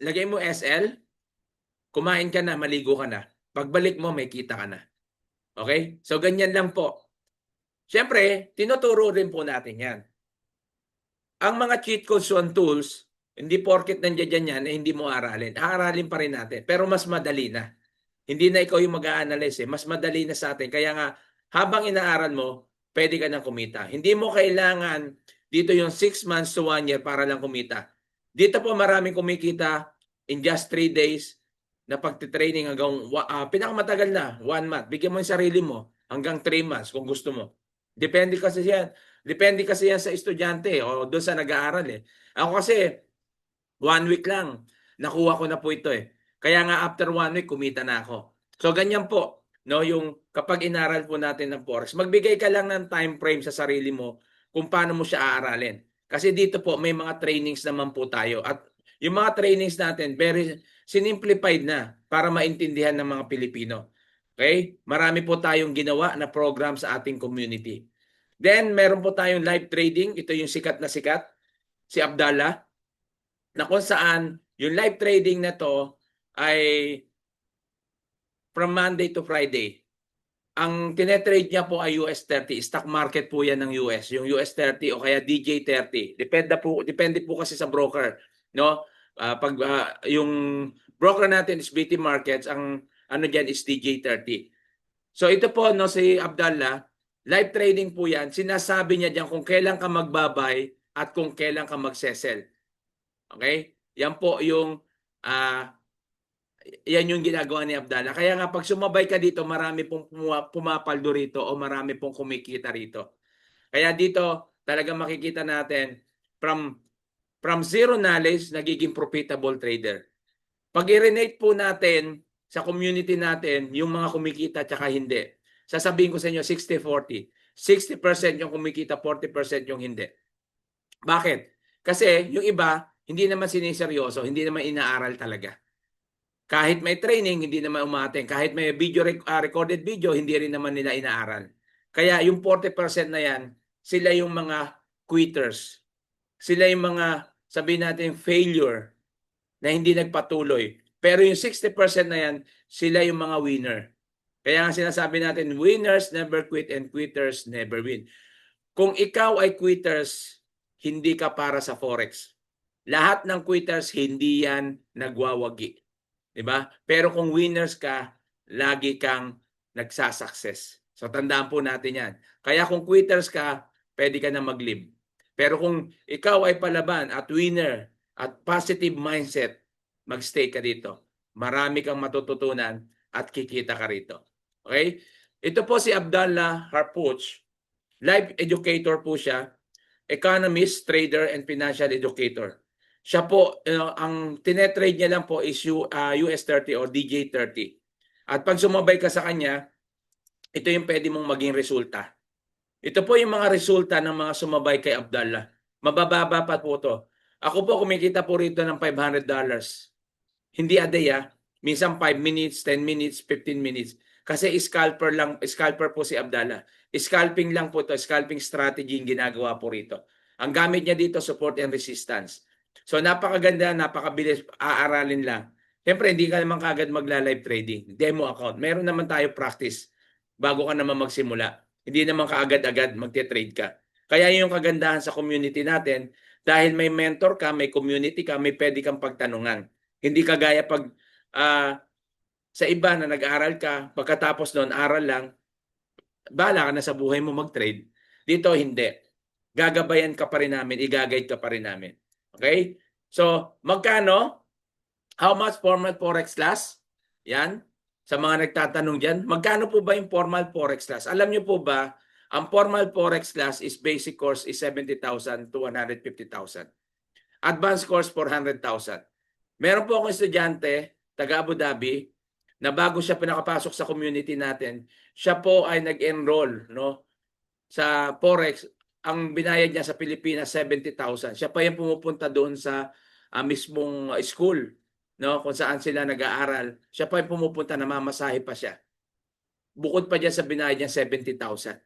Lagay mo SL. Kumain ka na, maligo ka na. Pagbalik mo, may kita ka na. Okay? So, ganyan lang po. Siyempre, tinuturo rin po natin yan. Ang mga cheat codes and tools, hindi porket nandiyan yan, hindi mo aralin. Aaralin pa rin natin. Pero mas madali na. Hindi na ikaw yung mag-a-analyze. Mas madali na sa atin. Kaya nga, habang inaaral mo, pwede ka nang kumita. Hindi mo kailangan dito yung 6 months to 1 year para lang kumita. Dito po maraming kumikita in just 3 days na pagtitraining hanggang pinakamatagal na, 1 month. Bigyan mo yung sarili mo hanggang 3 months kung gusto mo. Depende kasi yan. Depende kasi yan sa estudyante o doon sa nag-aaral eh. Ako kasi 1 week lang nakuha ko na po ito eh. Kaya nga after 1 week kumita na ako. So ganyan po, no, yung kapag inaral po natin ng forex, magbigay ka lang ng time frame sa sarili mo kung paano mo siya aaralin. Kasi dito po may mga trainings naman po tayo at yung mga trainings natin very simplified na para maintindihan ng mga Pilipino. Okay? Marami po tayong ginawa na program sa ating community. Then meron po tayong live trading, ito yung sikat na sikat, si Abdallah, na kung saan yung live trading na to ay from Monday to Friday. Ang tinetrade niya po ay US 30. Stock market po yan ng US. Yung US 30 o kaya DJ 30. Depende po kasi sa broker. No? Yung broker natin is BT Markets, ang ano dyan is DJ 30. So ito po, no, si Abdallah, live trading po yan. Sinasabi niya dyan kung kailan ka magbabay at kung kailan ka magsesell. Okay? Yan po yung yan yung ginagawa ni Abdallah. Kaya nga pag sumabay ka dito, marami pong pumapaldo rito o marami pong kumikita rito. Kaya dito talaga makikita natin from zero knowledge, nagiging profitable trader. Pag i-relate po natin sa community natin, yung mga kumikita at hindi, sasabihin ko sa inyo 60-40. 60% yung kumikita, 40% yung hindi. Bakit? Kasi yung iba, hindi naman siniseryoso, hindi naman inaaral talaga. Kahit may training, hindi naman umaten. Kahit may recorded video, hindi rin naman nila inaaral. Kaya yung 40% na yan, sila yung mga quitters. Sila yung mga, sabihin natin, failure na hindi nagpatuloy. Pero yung 60% na yan, sila yung mga winner. Kaya nga sinasabi natin, winners never quit and quitters never win. Kung ikaw ay quitters, hindi ka para sa forex. Lahat ng quitters, hindi yan nagwawagi. Diba? Pero kung winners ka, lagi kang nagsasucess. So tandaan po natin yan. Kaya kung quitters ka, pwede ka na mag-leave. Pero kung ikaw ay palaban at winner at positive mindset, mag-stay ka dito. Marami kang matututunan at kikita ka rito. Okay? Ito po si Abdallah Harpouch. Life educator po siya. Economist, trader, and financial educator. Siya po, ang tinetrade niya lang po is US30 or DJ30. At pag sumabay ka sa kanya, ito yung pwede mong maging resulta. Ito po yung mga resulta ng mga sumabay kay Abdallah. Mabababa pa po to. Ako po kumikita po rito ng $500. Hindi a day Minsan 5 minutes, 10 minutes, 15 minutes. Kasi scalper po si Abdallah. Scalping lang po to, scalping strategy yung ginagawa po rito. Ang gamit niya dito, support and resistance. So napakaganda, napakabilis, aaralin lang. Siyempre, hindi ka naman kagad magla-live trading. Demo account. Meron naman tayo practice bago ka naman magsimula. Hindi naman kaagad-agad magte-trade ka. Kaya yung kagandahan sa community natin, dahil may mentor ka, may community ka, may pwede kang pagtanungan. Hindi kagaya pag sa iba na nag-aaral ka, pagkatapos noon aral lang, bahala ka na sa buhay mo mag-trade. Dito hindi. Gagabayan ka pa rin namin, i-guide ka pa rin namin. Okay? So, magkano? How much formal forex class? Yan. Sa mga nagtatanong dyan, magkano po ba yung formal forex class? Alam nyo po ba, ang formal forex class is basic course is 70,000 to 150,000. Advanced course 400,000. Meron po akong estudyante, taga Abu Dhabi, na bago siya pinakapasok sa community natin, siya po ay nag-enroll sa forex. Ang binayad niya sa Pilipinas 70,000. Siya pa yung pumupunta doon sa mismong school, kung saan sila nag-aaral. Siya pa yung pumupunta, namamasahe pa siya. Bukod pa dyan sa binayad niya 70,000.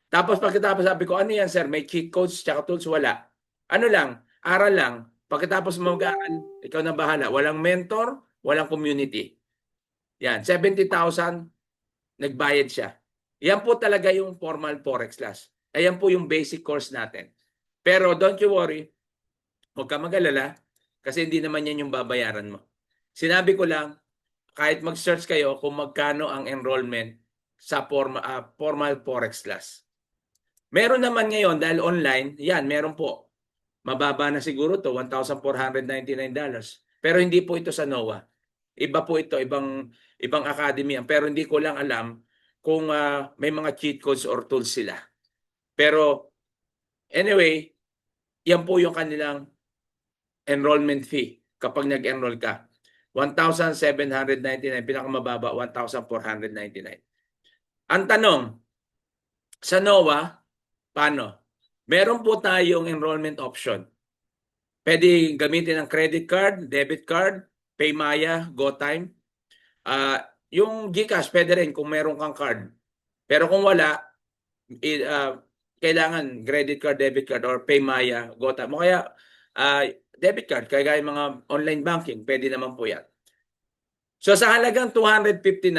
Tapos pagkatapos sabi ko, ano yan sir? May cheat codes tsaka tools? Wala. Ano lang? Aral lang. Pagkatapos mag-aaral, ikaw na bahala. Walang mentor, walang community. Yan, 70,000, nagbayad siya. Yan po talaga yung formal forex class. Ayan po yung basic course natin. Pero don't you worry, huwag ka mag-alala, kasi hindi naman yan yung babayaran mo. Sinabi ko lang, kahit mag-search kayo kung magkano ang enrollment sa formal forex class. Meron naman ngayon, dahil online, yan, meron po. Mababa na siguro to, $1,499. Pero hindi po ito sa NOAA. Iba po ito, ibang academy yan. Pero hindi ko lang alam kung may mga cheat codes or tools sila. Pero anyway, yan po yung kanilang enrollment fee kapag nag-enroll ka. 1,799, pinakamababa, 1,499. Ang tanong, sa NOAA, paano? Meron po tayong enrollment option. Pwede gamitin ng credit card, debit card, Paymaya, GoTime. Yung GCash, pwede rin kung meron kang card. Pero kung wala, kailangan credit card, debit card, or Paymaya, GoTime. O kaya debit card, kaya mga online banking, pwede naman po yan. So sa halagang 259,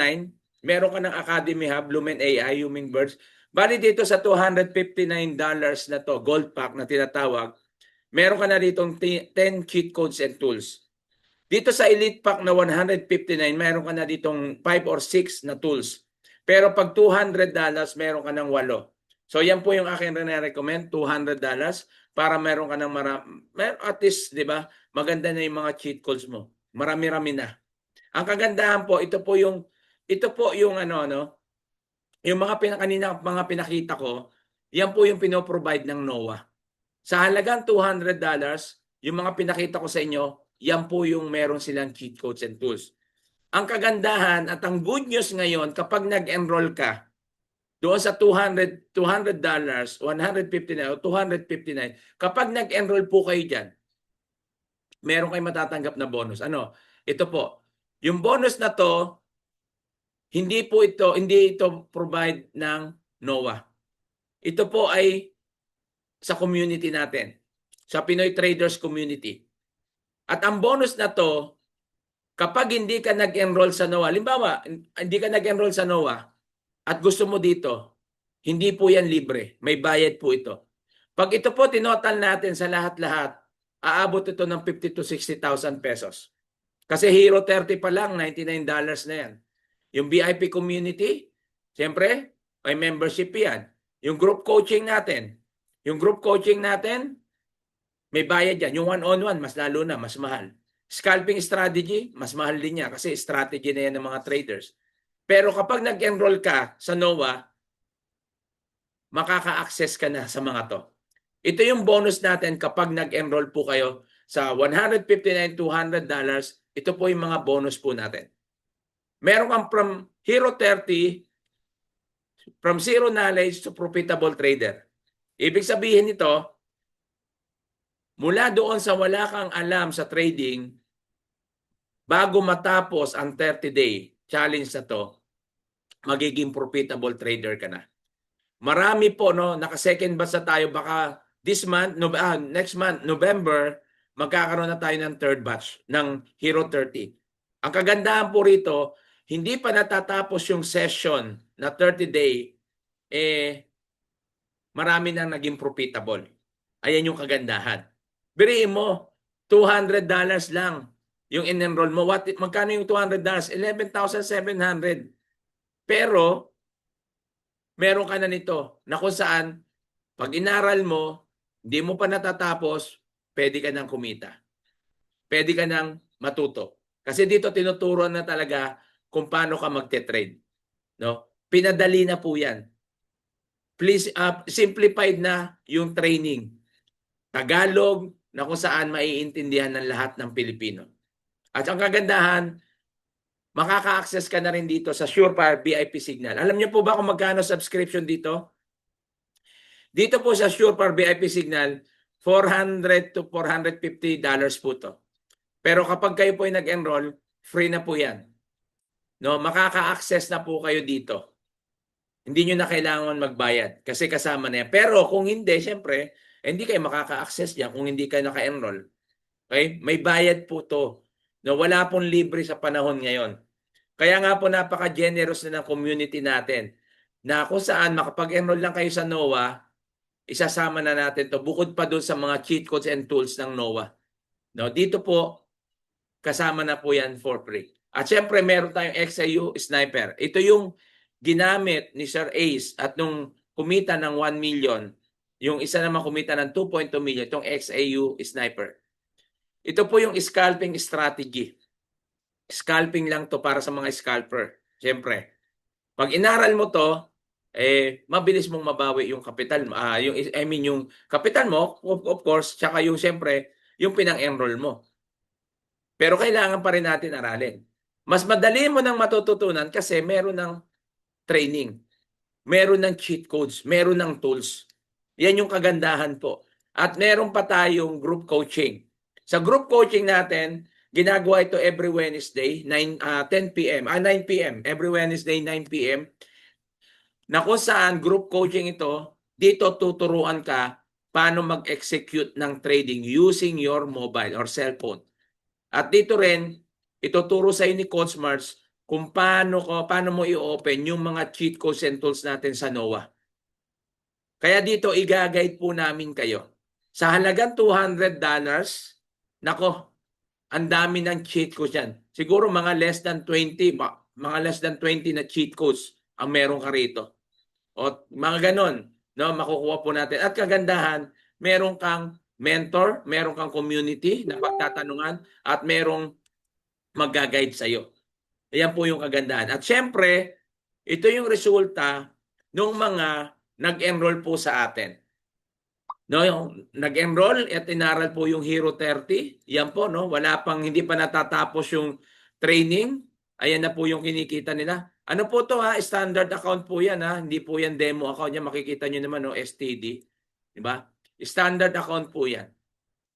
meron ka ng Academy Hub, Lumen AI, Hummingbirds. Bali dito sa $259 na to, gold pack na tinatawag, meron ka na ditong 10 cheat codes and tools. Dito sa Elite Pack na 159, meron ka na ditong 5 or 6 na tools. Pero pag $200, meron ka ng 8. So yan po yung akin recommend, $200 para meron ka ng at least, di ba, maganda na yung mga cheat codes mo. Marami-rami na. Ang kagandahan po, ito po yung yung mga pinakita ko, yan po yung pinoprovide ng NOAA. Sa halagang $200, yung mga pinakita ko sa inyo, yan po yung meron silang cheat codes and tools. Ang kagandahan at ang good news ngayon, kapag nag-enroll ka, doon sa $200, $159 o $259, kapag nag-enroll po kayo dyan, meron kayong matatanggap na bonus. Ano? Ito po. Yung bonus na to, hindi ito provide ng NOAA. Ito po ay sa community natin, sa Pinoy Traders Community. At ang bonus na to, kapag hindi ka nag-enroll sa NOAA, limbawa, hindi ka nag-enroll sa NOAA at gusto mo dito, hindi po yan libre. May bayad po ito. Pag ito po tinotal natin sa lahat-lahat, aabot ito ng 50,000 to 60,000 pesos. Kasi Hero 30 pa lang, $99 na yan. Yung VIP community, siyempre, may membership yan. Yung group coaching natin, Yung group coaching natin, may bayad yan. Yung one-on-one, mas lalo na, mas mahal. Scalping strategy, mas mahal din niya kasi strategy na yan ng mga traders. Pero kapag nag-enroll ka sa NOAA, makaka-access ka na sa mga to. Ito yung bonus natin kapag nag-enroll po kayo sa $159, $200. Ito po yung mga bonus po natin. Meron kang from Hero 30, from zero knowledge to profitable trader. Ibig sabihin nito, mula doon sa wala kang alam sa trading, bago matapos ang 30-day challenge na to, magiging profitable trader ka na. Marami po, no, naka-second batch na tayo, baka this month, next month, November, magkakaroon na tayo ng third batch ng Hero 30. Ang kagandahan po rito, hindi pa natatapos yung session na 30-day, marami nang naging profitable. Ayan yung kagandahan. Biriin mo, $200 lang yung in-enroll mo. Magkano yung $200? $11,700. Pero, meron ka na nito na kung saan, pag inaral mo, hindi mo pa natatapos, pwede ka nang kumita. Pwede ka nang matuto. Kasi dito tinuturuan na talaga kung paano ka magte-trade. No? Pinadali na po yan. Please, simplified na yung training. Tagalog na kung saan maiintindihan ng lahat ng Pilipino. At ang kagandahan, makaka-access ka na rin dito sa Surefire VIP Signal. Alam niyo po ba kung magkano subscription dito? Dito po sa Surefire VIP Signal, $400 to $450 po to. Pero kapag kayo po ay nag-enroll, free na po yan. No, makaka-access na po kayo dito. Hindi nyo na kailangan magbayad kasi kasama na yan. Pero kung hindi, syempre, hindi kayo makaka-access yan kung hindi kayo naka-enroll. Okay? May bayad po to. No, wala pong libre sa panahon ngayon. Kaya nga po napaka-generous na ng community natin na kung saan makapag-enroll lang kayo sa NOAA, isasama na natin to bukod pa doon sa mga cheat codes and tools ng NOAA. No, dito po kasama na po yan for free. At syempre meron tayong XAU Sniper. Ito yung ginamit ni Sir Ace at nung kumita ng 1 million, yung isa naman kumita ng 2.2 million, itong XAU Sniper. Ito po yung scalping strategy. Scalping lang to para sa mga scalper. Syempre, pag inaral mo to, mabilis mong mabawi yung kapital, yung kapital mo, of course, tsaka yung syempre, yung pinang-enroll mo. Pero kailangan pa rin natin aralin. Mas madali mo nang matututunan kasi meron ng training, meron ng cheat codes, meron ng tools. Yan yung kagandahan po. At meron pa tayong group coaching. Sa group coaching natin, ginagawa ito every Wednesday, 9 p.m. Every Wednesday, 9 p.m. Na kung saan group coaching ito, dito tuturuan ka paano mag-execute ng trading using your mobile or cellphone. At dito rin, ituturo sa ni Coach Mars kung paano mo i-open yung mga cheat codes and tools natin sa NOAA. Kaya dito, i-guide po namin kayo. Sa halagang $200, nako, ang dami ng cheat codes yan. Siguro mga less than 20 na cheat codes ang meron ka rito. O mga ganon, no, makukuha po natin. At kagandahan, meron kang mentor, meron kang community na pagtatanungan, at merong mag-guide sa iyo. Ayan po yung kagandahan. At syempre, ito yung resulta ng mga nag-enroll po sa atin. No, yung nag-enroll at inaral po yung Hero 30. Yan po, no, hindi pa natatapos yung training. Ayan na po yung kinikita nila. Ano po to ha? Standard account po yan ha. Hindi po yan demo account. Yan makikita nyo naman, no, STD. Diba? Standard account po yan.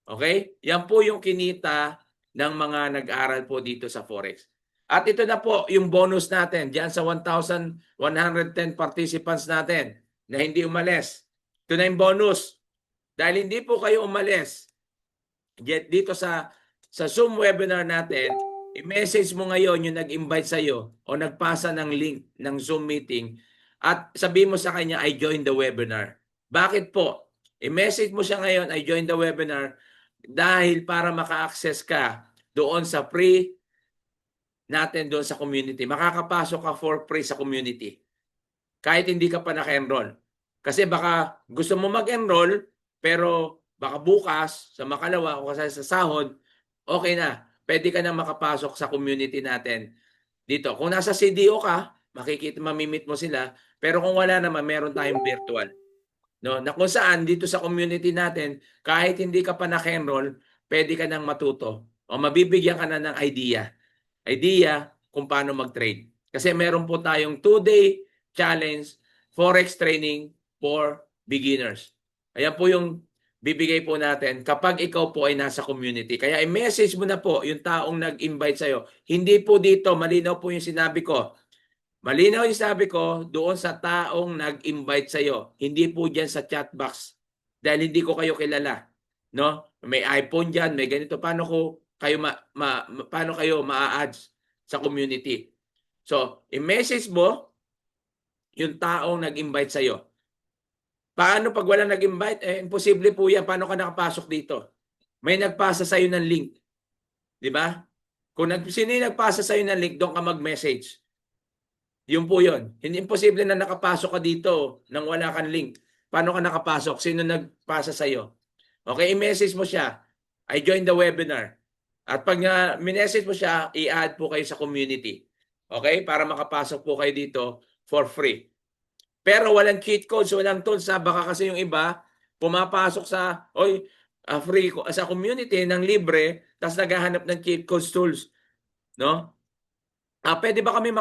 Okay? Yan po yung kinita ng mga nag-aral po dito sa Forex. At ito na po yung bonus natin diyan sa 1,110 participants natin na hindi umalis. Ito na yung bonus. Dahil hindi po kayo umalis dito sa Zoom webinar natin, i-message mo ngayon yung nag-invite sa iyo o nagpasa ng link ng Zoom meeting at sabihin mo sa kanya, I joined the webinar. Bakit po? I-message mo siya ngayon, I joined the webinar dahil para maka-access ka doon sa free natin doon sa community. Makakapasok ka for free sa community. Kahit hindi ka pa naka-enroll. Kasi baka gusto mo mag-enroll, pero baka bukas, sa makalawa o kasi sa sahod, okay na. Pwede ka na makapasok sa community natin dito. Kung nasa CDO ka, mamimit mo sila. Pero kung wala naman, meron tayong virtual. No? Na kung saan dito sa community natin, kahit hindi ka pa naka-enroll, pwede ka nang matuto o mabibigyan ka na ng idea kung paano mag-trade. Kasi meron po tayong 2-day challenge forex training for beginners. Ayan po yung bibigay po natin kapag ikaw po ay nasa community. Kaya i-message mo na po yung taong nag-invite sa'yo. Hindi po dito, malinaw po yung sinabi ko. Malinaw yung sabi ko doon sa taong nag-invite sa'yo. Hindi po dyan sa chat box. Dahil hindi ko kayo kilala. No? May iPhone dyan, may ganito. Paano paano kayo ma-ads sa community? So, i-message mo yung taong nag-invite sa'yo. Paano pag wala nag-invite? Imposible po yan. Paano ka nakapasok dito? May nagpasa sa'yo ng link. Di ba? Sino yung nagpasa sa'yo ng link, doon ka mag-message. Yun po yun. Hindi imposible na nakapasok ka dito nang wala kang link. Paano ka nakapasok? Sino nagpasa sa'yo? Okay, i-message mo siya. I joined the webinar. At pag minessage mo siya, i-add po kayo sa community. Okay? Para makapasok po kayo dito for free. Pero walang cheat codes, walang tools. Baka kasi yung iba, pumapasok sa free sa community ng libre, tapos naghahanap ng cheat codes tools. No? Pwede ba kami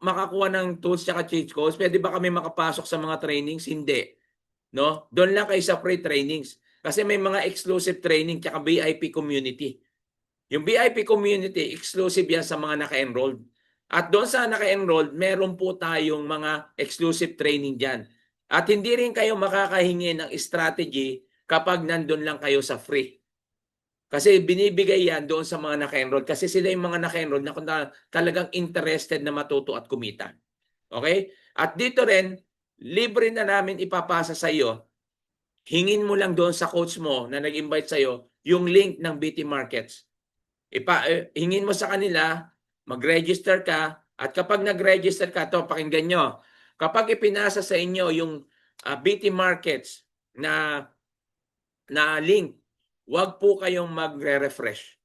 makakuha ng tools at cheat codes? Pwede ba kami makapasok sa mga trainings? Hindi. No? Doon lang kayo sa free trainings. Kasi may mga exclusive training at VIP community. Yung VIP community, exclusive yan sa mga naka-enrolled. At doon sa naka-enrolled, meron po tayong mga exclusive training dyan. At hindi rin kayo makakahingi ng strategy kapag nandun lang kayo sa free. Kasi binibigay yan doon sa mga naka-enroll. Kasi sila yung mga naka-enroll na talagang interested na matuto at kumita. Okay? At dito rin, libre na namin ipapasa sa iyo. Hingin mo lang doon sa coach mo na nag-invite sa iyo yung link ng BT Markets. Hingin mo sa kanila, mag-register ka, at kapag nag-register ka, to pakinggan nyo, kapag ipinasa sa inyo yung BT Markets na link, huwag po kayong magre-refresh.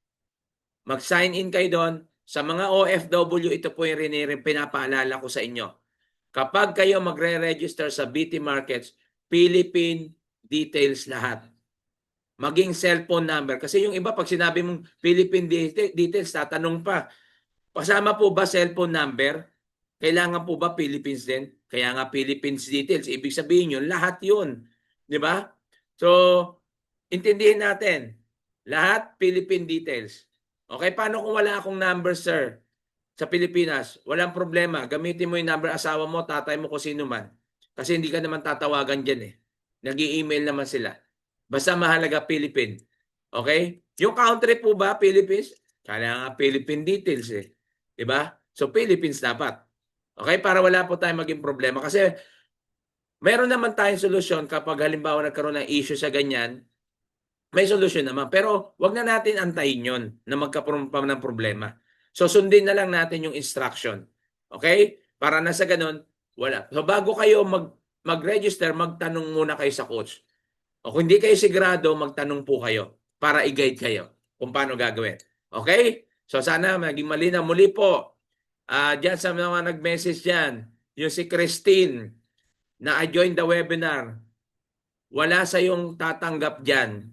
Mag-sign in kayo doon. Sa mga OFW, ito po yung pinapaalala ko sa inyo. Kapag kayo magre-register sa BT Markets, Philippine details lahat. Maging cellphone number. Kasi yung iba, pag sinabi mong Philippine details, tatanong pa, kasama po ba cellphone number? Kailangan po ba Philippines din? Kaya nga Philippines details. Ibig sabihin yun, lahat yun. Di ba? So, intindihin natin. Lahat Philippine details. Okay, paano kung wala akong number, sir? Sa Pilipinas, walang problema. Gamitin mo yung number asawa mo, tatay mo, kung sino man. Kasi hindi ka naman tatawagan dyan eh. Nag-i-email naman sila. Basta mahalaga Philippine. Okay? Yung country po ba, Philippines? Kaya nga Philippine details eh. Diba? So, Philippines dapat. Okay? Para wala po tayong maging problema. Kasi, meron naman tayong solusyon kapag halimbawa nagkaroon ng issue sa ganyan, may solusyon naman. Pero, wag na natin antayin yon na magkaroon pa ng problema. So, sundin na lang natin yung instruction. Okay? Para na sa ganun, wala. So, bago kayo mag-register, magtanong muna kayo sa coach. O kung hindi kayo sigurado, magtanong po kayo para i-guide kayo kung paano gagawin. Okay? So, sana maging malinaw. Muli po, dyan sa mga nag-message dyan, yung si Christine na I joined the webinar, wala sa yung tatanggap dyan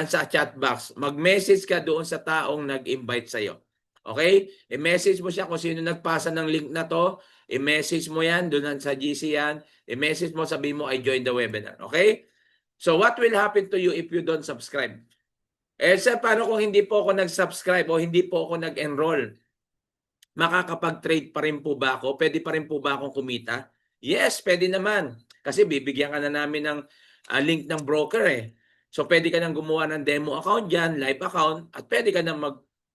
sa chat box. Mag-message ka doon sa taong nag-invite sa'yo. Okay? I-message mo siya kung sino nagpasa ng link na to. I-message mo yan, doon sa GC yan. I-message mo, sabi mo, I joined the webinar. Okay? So what will happen to you if you don't subscribe? Sir, paano kung hindi po ako nag-subscribe o hindi po ako nag-enroll? Makakapag-trade pa rin po ba ako? Pwede pa rin po ba akong kumita? Yes, pwede naman. Kasi bibigyan ka na namin ng link ng broker eh. So pwede ka nang gumawa ng demo account dyan, live account, at pwede ka nang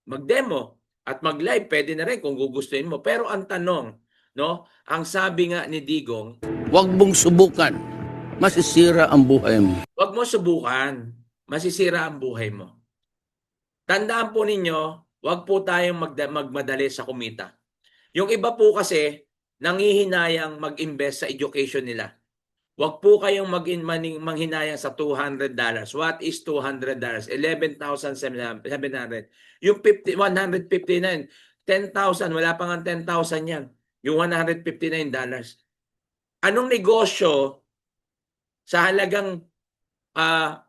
mag-demo at mag-live. Pwede na rin kung gugustuhin mo. Pero ang tanong, no, ang sabi nga ni Digong, huwag mong subukan. Masisira ang buhay mo. huwag mo subukan. Masisira ang buhay mo. Tandaan po ninyo, huwag po tayong magmadali sa kumita. Yung iba po kasi, nangihinayang mag-invest sa education nila. Huwag po kayong manghinayang sa $200. What is $200? 11,700. Yung 159, 10,000, wala pa nga 10,000 yan. Yung $159. Anong negosyo sa halagang sa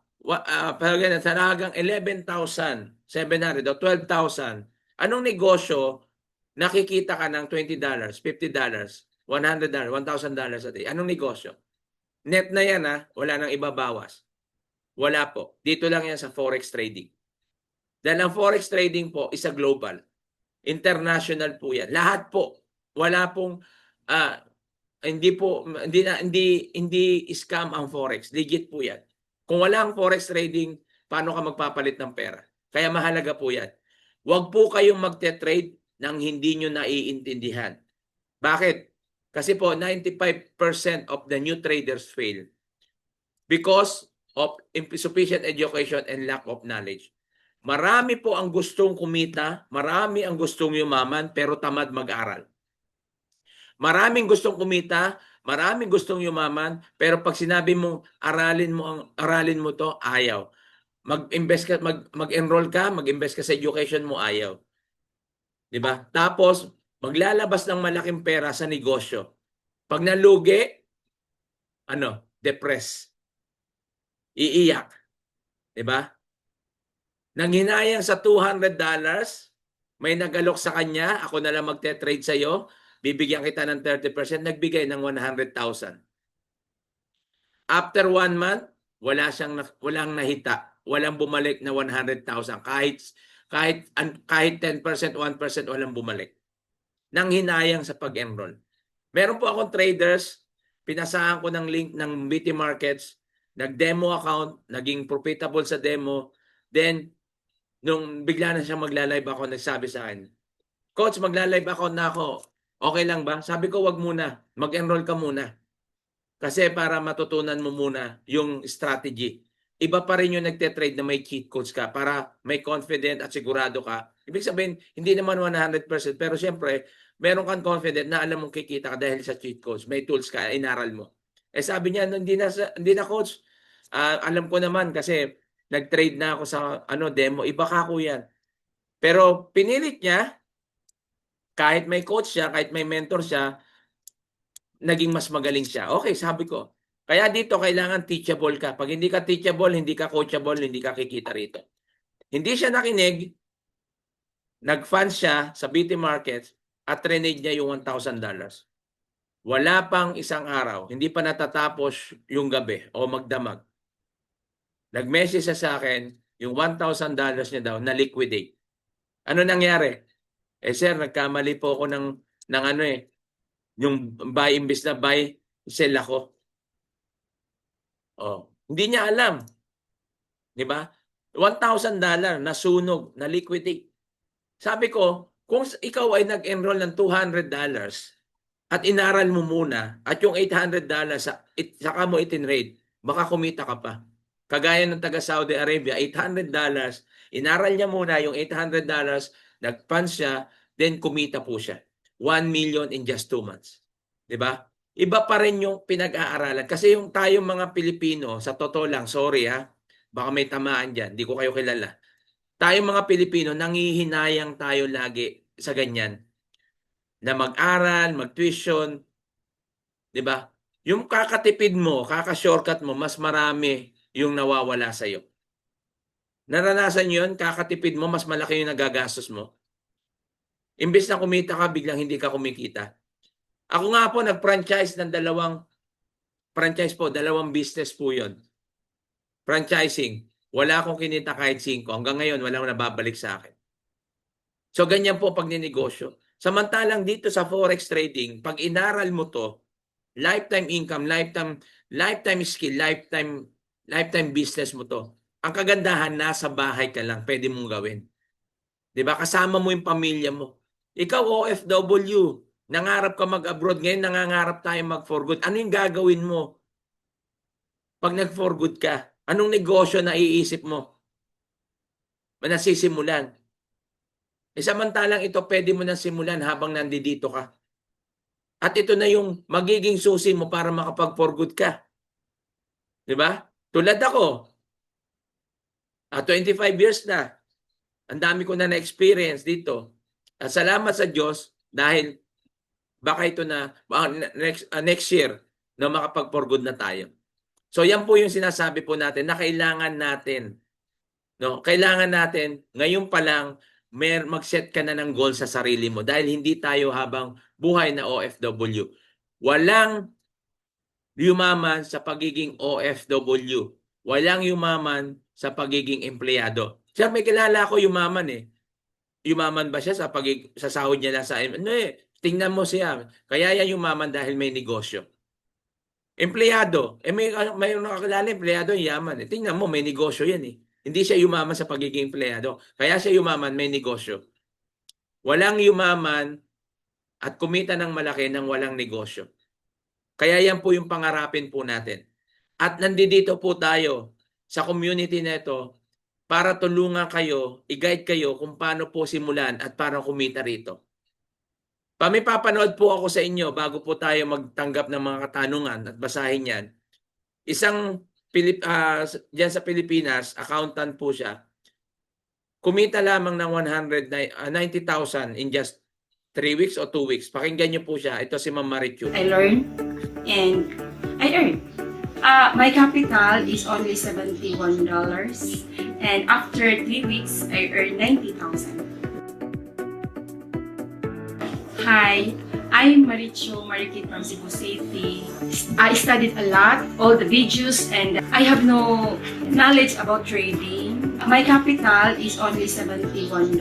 halagang 11,700 o 12,000? Anong negosyo nakikita ka ng $20, $50, $100, $1,000 a day? Anong negosyo? Net na yan wala nang ibabawas. Wala po. Dito lang yan sa forex trading. Dahil ang forex trading po is a global. International po yan. Lahat po. Wala pong hindi scam ang forex. Legit po yan. Kung wala ang forex trading, paano ka magpapalit ng pera? Kaya mahalaga po yan. Huwag po kayong magte-trade nang hindi nyo naiintindihan. Bakit? Kasi po 95% of the new traders fail because of insufficient education and lack of knowledge. Marami po ang gustong kumita, marami ang gustong yumaman, pero tamad mag-aral. Maraming gustong kumita, maraming gustong yumaman, pero pag sinabi mong aralin mo to, ayaw. Mag-invest ka, mag-enroll ka, mag-invest ka sa education mo, ayaw. 'Di ba? Tapos maglalabas ng malaking pera sa negosyo. Pag nalugi, depress. Iiyak. 'Di ba? Nanghinayang sa $200, may nagalok sa kanya, ako na lang magte-trade sa iyo, bibigyan kita ng 30%, nagbigay ng 100,000. After 1 month, walang nahita, walang bumalik na 100,000. Kahit 10%, 1% walang bumalik. Nanghinayang sa pag-enroll. Meron po akong traders, pinasahan ko ng link ng BT Markets, nag-demo account, naging profitable sa demo. Then, nung bigla na siyang magla-live ako, nagsabi sa akin, Coach, magla-live account na ako. Okay lang ba? Sabi ko, wag muna. Mag-enroll ka muna. Kasi para matutunan mo muna yung strategy. Iba pa rin yung nagte-trade na may cheat codes ka para may confident at sigurado ka. Ibig sabihin, hindi naman 100%, pero siyempre, meron kang confident na alam mong kikita ka dahil sa cheat codes. May tools ka, inaral mo. Sabi niya, hindi na coach. Alam ko naman kasi nag-trade na ako sa demo. Iba ka ko yan. Pero pinilit niya, kahit may coach siya, kahit may mentor siya, naging mas magaling siya. Okay, sabi ko. Kaya dito kailangan teachable ka. Pag hindi ka teachable, hindi ka coachable, hindi ka kikita rito. Hindi siya nakinig, nag-fund siya sa BT Markets at trinade niya yung $1,000. Wala pang isang araw, hindi pa natatapos yung gabi o magdamag. Nag-message siya sa akin, yung $1,000 niya daw na-liquidate. Ano nangyari? Sir, nagkamali po ako ng yung buy imbes na buy, sell ako. Hindi niya alam. 'Di ba? $1,000 nasunog, na liquidate. Sabi ko, kung ikaw ay nag-enroll ng $200 at inaral mo muna at yung $800 saka mo itinrade, baka kumita ka pa. Kagaya ng taga Saudi Arabia, $800, inaral niya muna yung $800, nag-fund siya, then kumita po siya. 1 million in just 2 months. 'Di ba? Iba pa rin yung pinag-aaralan. Kasi yung tayong mga Pilipino, sa totoo lang, sorry baka may tamaan dyan, di ko kayo kilala. Tayong mga Pilipino, nangihinayang tayo lagi sa ganyan. Na mag-aral, mag-tuition, di ba? Yung kakatipid mo, kaka-shortcut mo, mas marami yung nawawala sa'yo. Naranasan yun, kakatipid mo, mas malaki yung nagagastos mo. Imbes na kumita ka, biglang hindi ka kumikita. Ako nga po, nag-franchise ng dalawang business po yun. Franchising. Wala akong kinita kahit 5. Hanggang ngayon, walang nababalik sa akin. So, ganyan po pag ninegosyo. Samantalang dito sa forex trading, pag inaral mo to, lifetime income, lifetime skill, lifetime business mo to. Ang kagandahan, nasa bahay ka lang, pwede mong gawin. 'Di ba? Kasama mo yung pamilya mo. Ikaw, OFW, nangarap ka mag-abroad, ngayon nangangarap tayo mag-for good. Ano yung gagawin mo pag nag-for good ka? Anong negosyo na iisip mo? Nasisimulan. Samantalang ito, pwede mo nang simulan habang nandito ka. At ito na yung magiging susi mo para makapag-for good ka. Di ba? Tulad ako, 25 years na. Ang dami ko na-experience dito. At salamat sa Diyos dahil baka ito na next year na makapag-for good na tayo. So yan po yung sinasabi po natin na kailangan natin. No, kailangan natin ngayon pa lang mag-set ka na ng goal sa sarili mo dahil hindi tayo habang buhay na OFW. Walang yumaman sa pagiging OFW. Walang yumaman sa pagiging empleyado. Siya may kilala ako yumaman eh. Yumaman ba siya sa sahod niya lang sa ano eh. Tingnan mo siya. Kaya yan yumaman dahil may negosyo. Empleyado. May nakakilala empleyado yaman eh. Tingnan mo may negosyo yan eh. Hindi siya yumaman sa pagiging empleyado. Kaya siya yumaman may negosyo. Walang yumaman at kumita ng malaki ng walang negosyo. Kaya yan po yung pangarapin po natin. At nandito po tayo sa community na ito para tulungan kayo, i-guide kayo kung paano po simulan at paano kumita rito. Papanood po ako sa inyo bago po tayo magtanggap ng mga katanungan at basahin yan. Isang diyan sa Pilipinas, accountant po siya. Kumita lamang ng 190,000 in just 3 weeks or 2 weeks. Pakinggan niyo po siya. Ito si Ma'am Marichu. I learned and I earned. My capital is only $71, and after 3 weeks, I earned 90,000. Hi, I'm Marichu Marikit from Cebu City. I studied a lot, all the videos, and I have no knowledge about trading. My capital is only $71,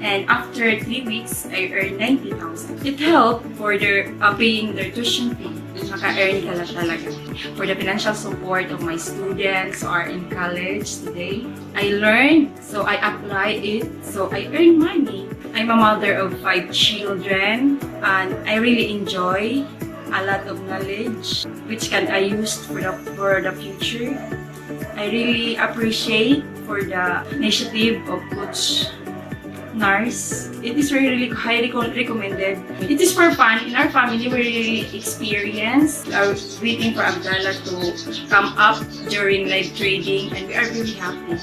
and after 3 weeks, I earned 90,000. It helped for their paying their tuition fee. Maka-earn ka lang talaga. For the financial support of my students who are in college today. I learned, so I apply it, so I earn money. I'm a mother of 5 children, and I really enjoy a lot of knowledge which can I use for the future. I really appreciate for the initiative of Coach Nars. It is really highly recommended. It is for fun. In our family, we really experienced. Are waiting for Abdallah to come up during live trading, and we are really happy.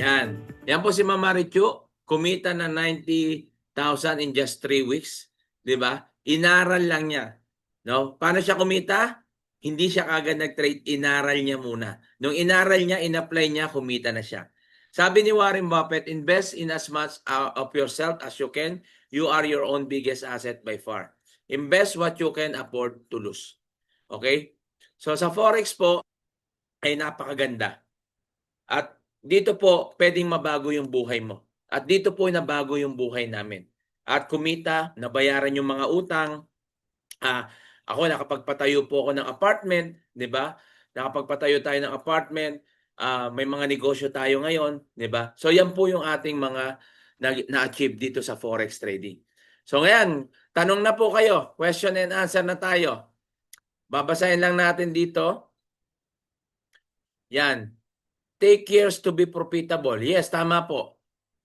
Yan. Yan po si Ma'am Marichu. Kumita na 90,000 in just 3 weeks. Di ba? Inaral lang niya. No? Paano siya kumita? Hindi siya kagad nag-trade. Inaral niya muna. Nung inaral niya, in-apply niya, kumita na siya. Sabi ni Warren Buffett, invest in as much of yourself as you can. You are your own biggest asset by far. Invest what you can afford to lose. Okay? So sa Forex po, ay napakaganda. At dito po, pwedeng mabago yung buhay mo. At dito po nabago yung buhay namin. At kumita, nabayaran yung mga utang. Ako, nakapagpatayo po ako ng apartment, di ba? Nakapagpatayo tayo ng apartment. May mga negosyo tayo ngayon, di ba? So yan po yung ating mga na-achieve dito sa Forex trading. So ngayon, tanong na po kayo. Question and answer na tayo. Babasahin lang natin dito. Yan. Take years to be profitable. Yes, tama po.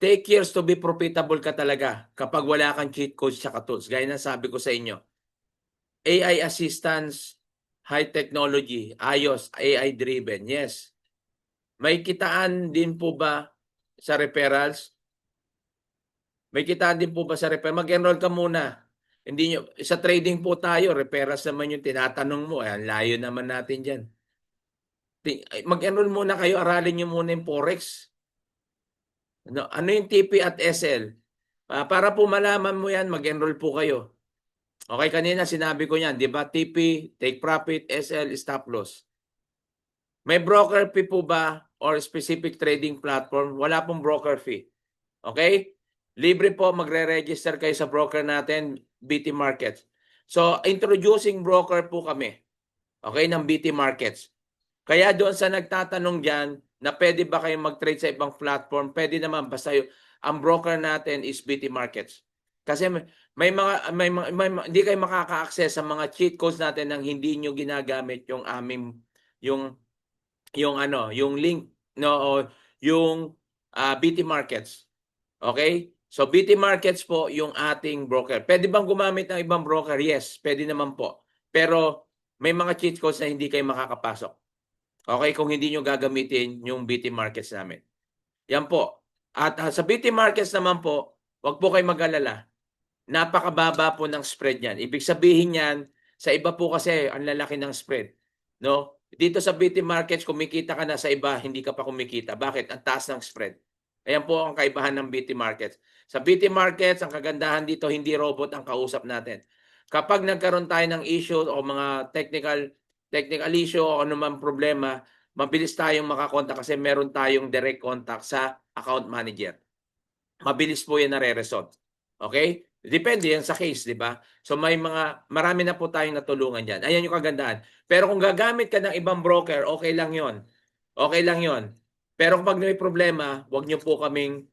Take years to be profitable ka talaga kapag wala kang cheat codes sa tools. Gaya na sabi ko sa inyo. AI assistance, high technology, ayos, AI driven. Yes. May kitaan din po ba sa referrals? May kitaan din po ba sa referrals? Mag-enroll ka muna. Hindi nyo, sa trading po tayo, referrals naman yung tinatanong mo. Ayan, layo naman natin dyan. Mag-enroll muna kayo, aralin nyo muna yung Forex. Ano yung TP at SL? Para po malaman mo yan, mag-enroll po kayo. Okay, kanina sinabi ko yan, di ba? TP, take profit, SL, stop loss. May broker fee po ba or specific trading platform? Wala pong broker fee. Okay? Libre po, magre-register kayo sa broker natin, BT Markets. So, introducing broker po kami. Okay, ng BT Markets. Kaya doon sa nagtatanong dyan, na pwede ba kayong mag-trade sa ibang platform? Pwede naman, basta ang broker natin is BT Markets. Kasi hindi kayo makaka-access sa mga cheat codes natin nang hindi nyo ginagamit yung aming, yung link, no, o yung BT Markets. Okay? So BT Markets po yung ating broker. Pwede bang gumamit ng ibang broker? Yes, pwede naman po. Pero may mga cheat codes na hindi kayo makakapasok. Okay, kung hindi nyo gagamitin yung BT Markets namin. Yan po. At sa BT Markets naman po, wag po kayo mag-alala. Napakababa po ng spread niyan. Ibig sabihin niyan, sa iba po kasi ang lalaki ng spread. No? Dito sa BT Markets, kumikita ka na, sa iba, hindi ka pa kumikita. Bakit? Ang taas ng spread. Ayan po ang kaibahan ng BT Markets. Sa BT Markets, ang kagandahan dito, hindi robot ang kausap natin. Kapag nagkaroon tayo ng issue o mga technical issue o anumang problema, mabilis tayong makakontak kasi meron tayong direct contact sa account manager. Mabilis po yan nare-resolve. Okay? Depende yan sa case, di ba? So marami na po tayong natulungan dyan. Ayan yung kagandahan. Pero kung gagamit ka ng ibang broker, okay lang yon. Okay lang yon. Pero kung may problema, huwag nyo po kaming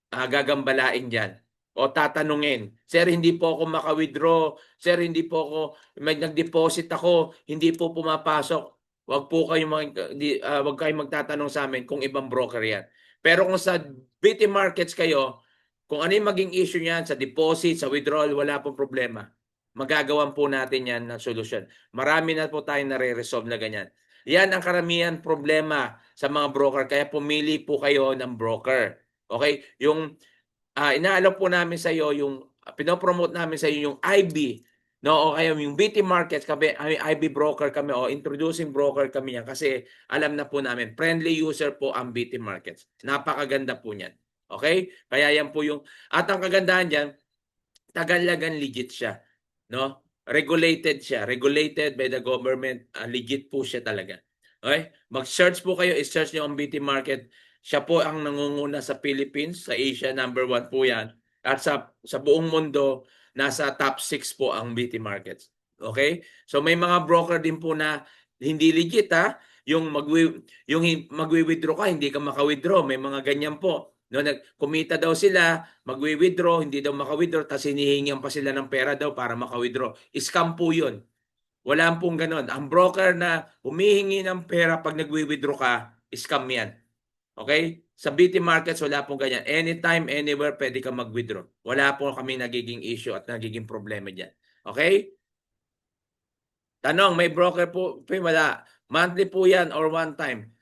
gagambalain dyan o tatanungin. Sir, hindi po ako maka-withdraw. Sir, hindi po ako, may nag-deposit ako, hindi po pumapasok. Huwag po kayong magtatanong sa amin kung ibang broker yan. Pero kung sa BT Markets kayo, kung ano yung maging issue niyan sa deposit, sa withdrawal, wala pong problema. Magagawan po natin yan ng solusyon. Marami na po tayong nare-resolve na ganyan. Yan ang karamihan problema sa mga broker. Kaya pumili po kayo ng broker. Okay? Yung inaalok po namin sa iyo, yung pinopromote namin sa iyo yung IB, no? O kaya yung BT Markets, kami, IB broker kami, o introducing broker kami yan kasi alam na po namin, friendly user po ang BT Markets. Napakaganda po niyan. Okay? Kaya yan po yung, at ang kagandahan diyan, Tagalagan legit siya, no? Regulated siya, regulated by the government, legit po siya talaga. Okay? Mag-search po kayo, i-search niyo ang BT Market. Siya po ang nangunguna sa Philippines, sa Asia, number 1 po yan. At sa buong mundo, nasa top 6 po ang BT Markets. Okay? So may mga broker din po na hindi legit, ha? Yung magwi-withdraw ka, hindi ka maka-withdraw. May mga ganyan po. No, kumita daw sila, magwi-withdraw, hindi daw maka-withdraw, tapos hinihingian pa sila ng pera daw para maka-withdraw. Scam po yun. Wala pong ganon. Ang broker na humihingi ng pera pag nagwi-withdraw ka, scam yan. Okay? Sa BT Markets, wala pong ganyan. Anytime, anywhere, pwede ka mag-withdraw. Wala po kami nagiging issue at nagiging problema dyan. Okay? Tanong, may broker po? Wala. Monthly po yan or one time.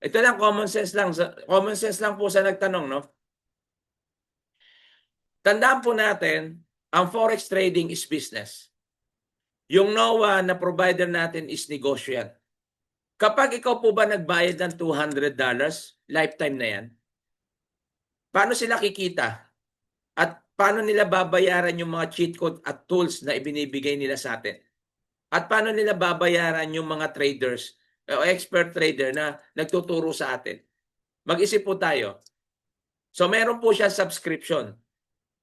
Ito lang, common sense lang. Common sense lang po sa nagtanong, no? Tandaan po natin, ang forex trading is business. Yung NOA na provider natin is negosyo yan. Kapag ikaw po ba nagbayad ng $200, lifetime na yan, paano sila kikita? At paano nila babayaran yung mga cheat code at tools na ibinibigay nila sa atin? At paano nila babayaran yung mga traders o expert trader na nagtuturo sa atin? Mag-isip po tayo. So meron po siya subscription.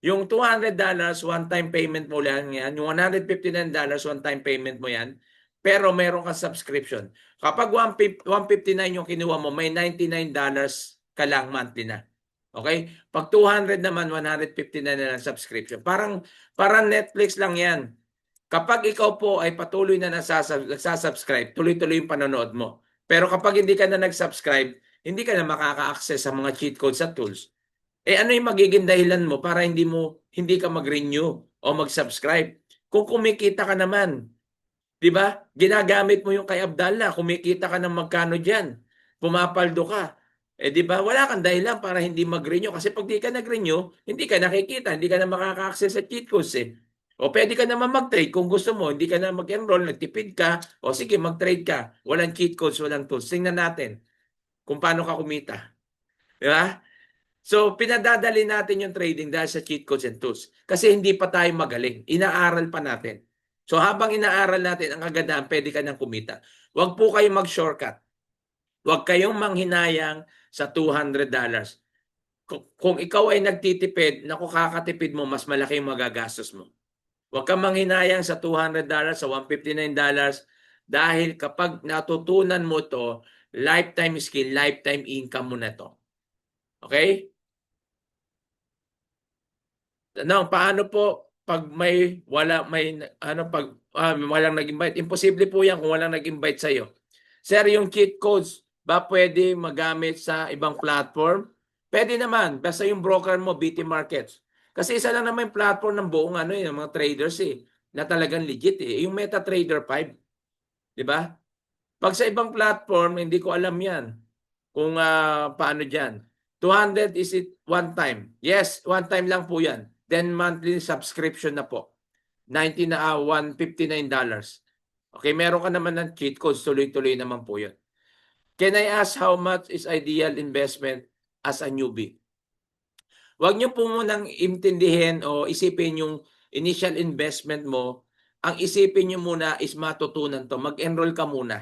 Yung $200, one-time payment mo lang yan. Yung $159, one-time payment mo yan. Pero meron kang subscription. Kapag $159 yung kinuha mo, may $99 ka lang monthly na. Okay? Pag 200 naman, 159 na lang subscription. Parang Netflix lang yan. Kapag ikaw po ay patuloy na nagsasubscribe, tuloy-tuloy yung panonood mo. Pero kapag hindi ka na nag-subscribe, hindi ka na makaka-access sa mga cheat codes at tools. Ano yung magiging dahilan mo para hindi ka mag-renew o mag-subscribe? Kung kumikita ka naman, di ba? Ginagamit mo yung kay Abdallah, kumikita ka ng magkano diyan. Pumapaldo ka. Di ba? Wala kang dahilan para hindi mag-renew kasi pag di ka nag-renew, hindi ka nakikita, hindi ka na makaka-access sa cheat codes eh. O pwede ka naman mag-trade kung gusto mo, hindi ka na mag-enroll, nagtipid ka, o sige mag-trade ka. Walang cheat codes, walang tools. Tingnan natin kung paano ka kumita. Di ba? So, pinadadali natin yung trading dahil sa cheat codes and tools. Kasi hindi pa tayo magaling. Inaaral pa natin. So, habang inaaral natin, ang kagandahan, pwede ka nang kumita. Huwag po kayong mag-shortcut. Huwag kayong manghinayang sa $200. Kung ikaw ay nagtitipid, naku, kakatipid mo, mas malaki yung magagastos mo. Huwag kang manghinayang sa $200, sa $159, dahil kapag natutunan mo to, lifetime skill, lifetime income mo na to. Okay? Paano po pag walang nag-invite? Imposible po 'yan kung walang nag-invite sa iyo. Sir, yung cheat codes ba pwede magamit sa ibang platform? Pwede naman, basta yung broker mo BT Markets. Kasi isa lang naman yung platform ng buong ng mga traders eh. na talagang legit eh. Yung MetaTrader 5, di ba? Pag sa ibang platform, hindi ko alam yan kung paano dyan. 200 is it one time? Yes, one time lang po yan. Then monthly subscription na po. $159. Okay, meron ka naman ng cheat codes, tuloy-tuloy naman po yun. Can I ask how much is ideal investment as a newbie? Huwag niyo po munang intindihin o isipin yung initial investment mo. Ang isipin niyo muna is matutunan to. Mag-enroll ka muna.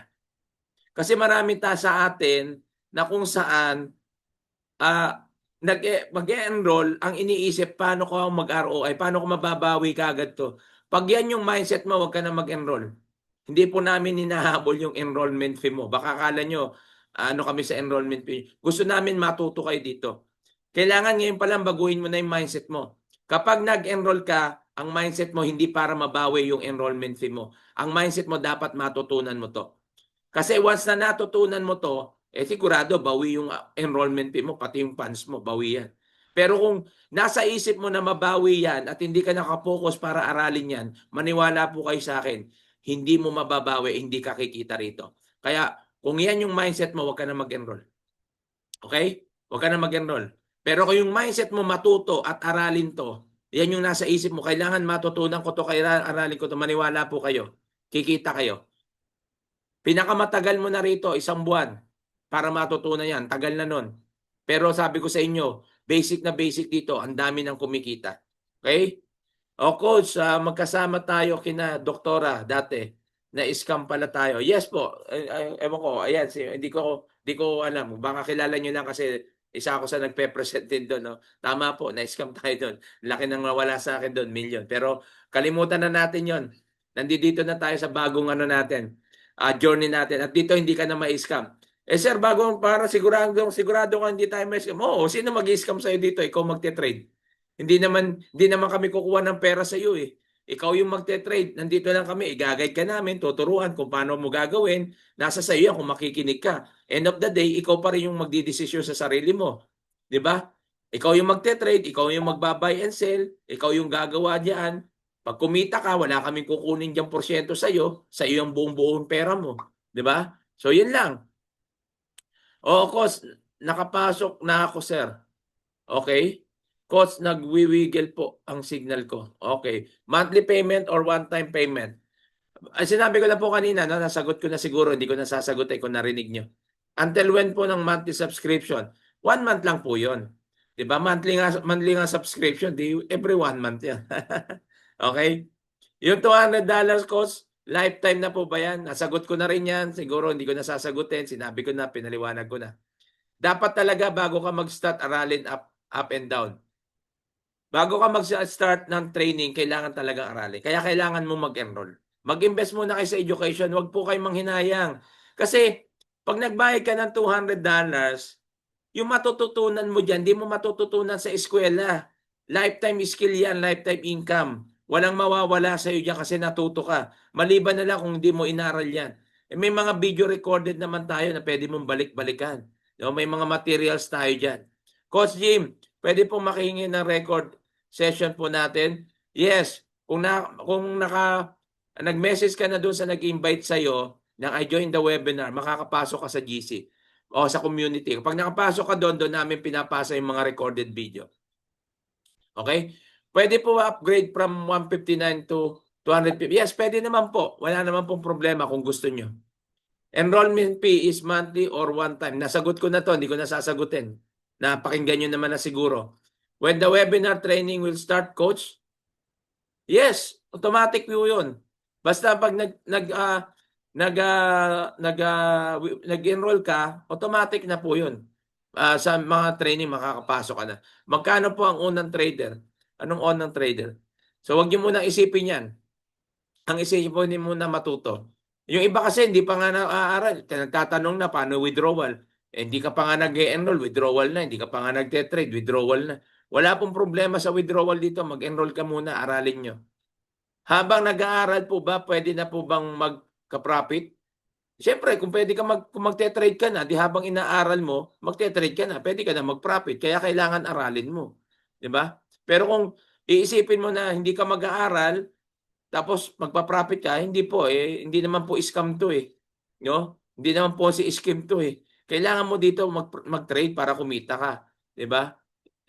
Kasi marami sa atin na kung saan mag-enroll, ang iniisip, paano ko mag-ROI, paano ko mababawi kagad to. Pag yan yung mindset mo, huwag ka na mag-enroll. Hindi po namin hinahabol yung enrollment fee mo. Baka akala nyo, ano kami sa enrollment fee. Gusto namin matuto kayo dito. Kailangan ngayon pa lang baguhin mo na yung mindset mo. Kapag nag-enroll ka, ang mindset mo hindi para mabawi yung enrollment fee mo. Ang mindset mo dapat matutunan mo to. Kasi once na natutunan mo to, sigurado bawi yung enrollment fee mo, pati yung funds mo, bawi yan. Pero kung nasa isip mo na mabawi yan at hindi ka nakapokus para aralin yan, maniwala po kayo sa akin, hindi mo mababawi, hindi ka kikita rito. Kaya kung yan yung mindset mo, huwag ka na mag-enroll. Okay? Huwag ka na mag-enroll. Pero kung yung mindset mo matuto at aralin to, yan yung nasa isip mo, kailangan matutunan ko to, kaya aralin ko to, maniwala po kayo, kikita kayo. Pinakamatagal mo na rito, 1 buwan para matutunan yan. Tagal na nun. Pero sabi ko sa inyo, basic na basic dito, ang dami ng kumikita. Okay? O coach, magkasama tayo kina doktora dati. Na-scam pala tayo. Yes po. Ewan ko. Ayan, hindi ko alam. Baka kilala nyo lang kasi isa ako sa nagpe-present din doon. No? Tama po, na-scam tayo doon. Laki nang nawala sa akin doon, million. Pero kalimutan na natin yon. Nandito na tayo sa bagong ano natin. Journey natin. At dito hindi ka na ma-scam. Sir, para sigurado ka hindi tayo ma-scam. Oo, sino mag-scam sa'yo dito? Ikaw magte-trade. Hindi naman kami kukuha ng pera sa iyo eh. Ikaw yung magte-trade. Nandito lang kami. I-guide ka namin, tuturuan kung paano mo gagawin. Nasa sa iyo yan kung makikinig ka. End of the day, ikaw pa rin yung magdidesisyon sa sarili mo. 'Di ba? Ikaw yung magte-trade, ikaw yung magba-buy and sell, ikaw yung gagawa diyan. Pag kumita ka, wala kaming kukunin diyang porsyento sa iyo yung buong pera mo. 'Di ba? So, yun lang. Oo, coach, nakapasok na ako, sir. Okay? Coach, nagwiwiggle po ang signal ko. Okay. Monthly payment or one-time payment? Sinabi ko na po kanina, no? Nasagot ko na siguro, hindi ko nasasagot kung narinig nyo. Until when po ng monthly subscription? 1 month lang po yun. Diba? Monthly nga subscription, every 1 month yan. Okay? Yung $200 cost, lifetime na po ba yan? Nasagot ko na rin yan. Siguro hindi ko nasasagutin. Sinabi ko na, pinaliwanag ko na. Dapat talaga bago ka mag-start, aralin up and down. Bago ka mag-start ng training, kailangan talaga aralin. Kaya kailangan mo mag-enroll. Mag-invest muna kayo sa education. Huwag po kayo manghinayang. Kasi pag nagbayad ka ng $200, yung matututunan mo dyan, di mo matututunan sa eskwela. Lifetime skill yan, lifetime income. Walang mawawala sa iyo dyan kasi natuto ka. Maliban na lang kung hindi mo inaral yan. May mga video recorded naman tayo na pwede mong balik-balikan. May mga materials tayo dyan. Coach Jim, pwede pong makihingi ng record session po natin? Yes. Kung nag-message ka na doon sa nag-invite sa'yo na I join the webinar, makakapasok ka sa GC o sa community. Kapag nakapasok ka doon namin pinapasa yung mga recorded video. Okay? Pwede po upgrade from 159 to 250. Yes, pwede naman po. Wala naman pong problema kung gusto nyo. Enrollment fee is monthly or one time. Nasagot ko na to, hindi ko nasasagutin. Napakinggan nyo naman na siguro. When the webinar training will start, coach? Yes, automatic po yun. Basta pag nag-enroll ka, automatic na po yun. Sa mga training, makakapasok ka na. Magkano po ang unang trader? Anong unang trader? So, wag niyo muna isipin yan. Ang isipin po niyo muna matuto. Yung iba kasi, hindi pa nga naaaral. Nagtatanong na, paano withdrawal? Hindi ka pa nga nag-enroll, withdrawal na. Hindi ka pa nga nag-trade, withdrawal na. Wala pong problema sa withdrawal dito. Mag-enroll ka muna, aralin nyo. Habang nag-aaral po ba, pwede na po bang magka-profit? Siyempre, kung pwede ka kung magte-trade ka na, di habang inaaral mo, magte-trade ka na, pwede ka na mag-profit. Kaya kailangan aralin mo. 'Di ba? Pero kung iisipin mo na hindi ka mag-aaral, tapos magpa-profit ka, hindi po eh, hindi naman po scam to eh. No? Hindi naman po si scheme to eh. Kailangan mo dito mag-trade para kumita ka, 'di ba?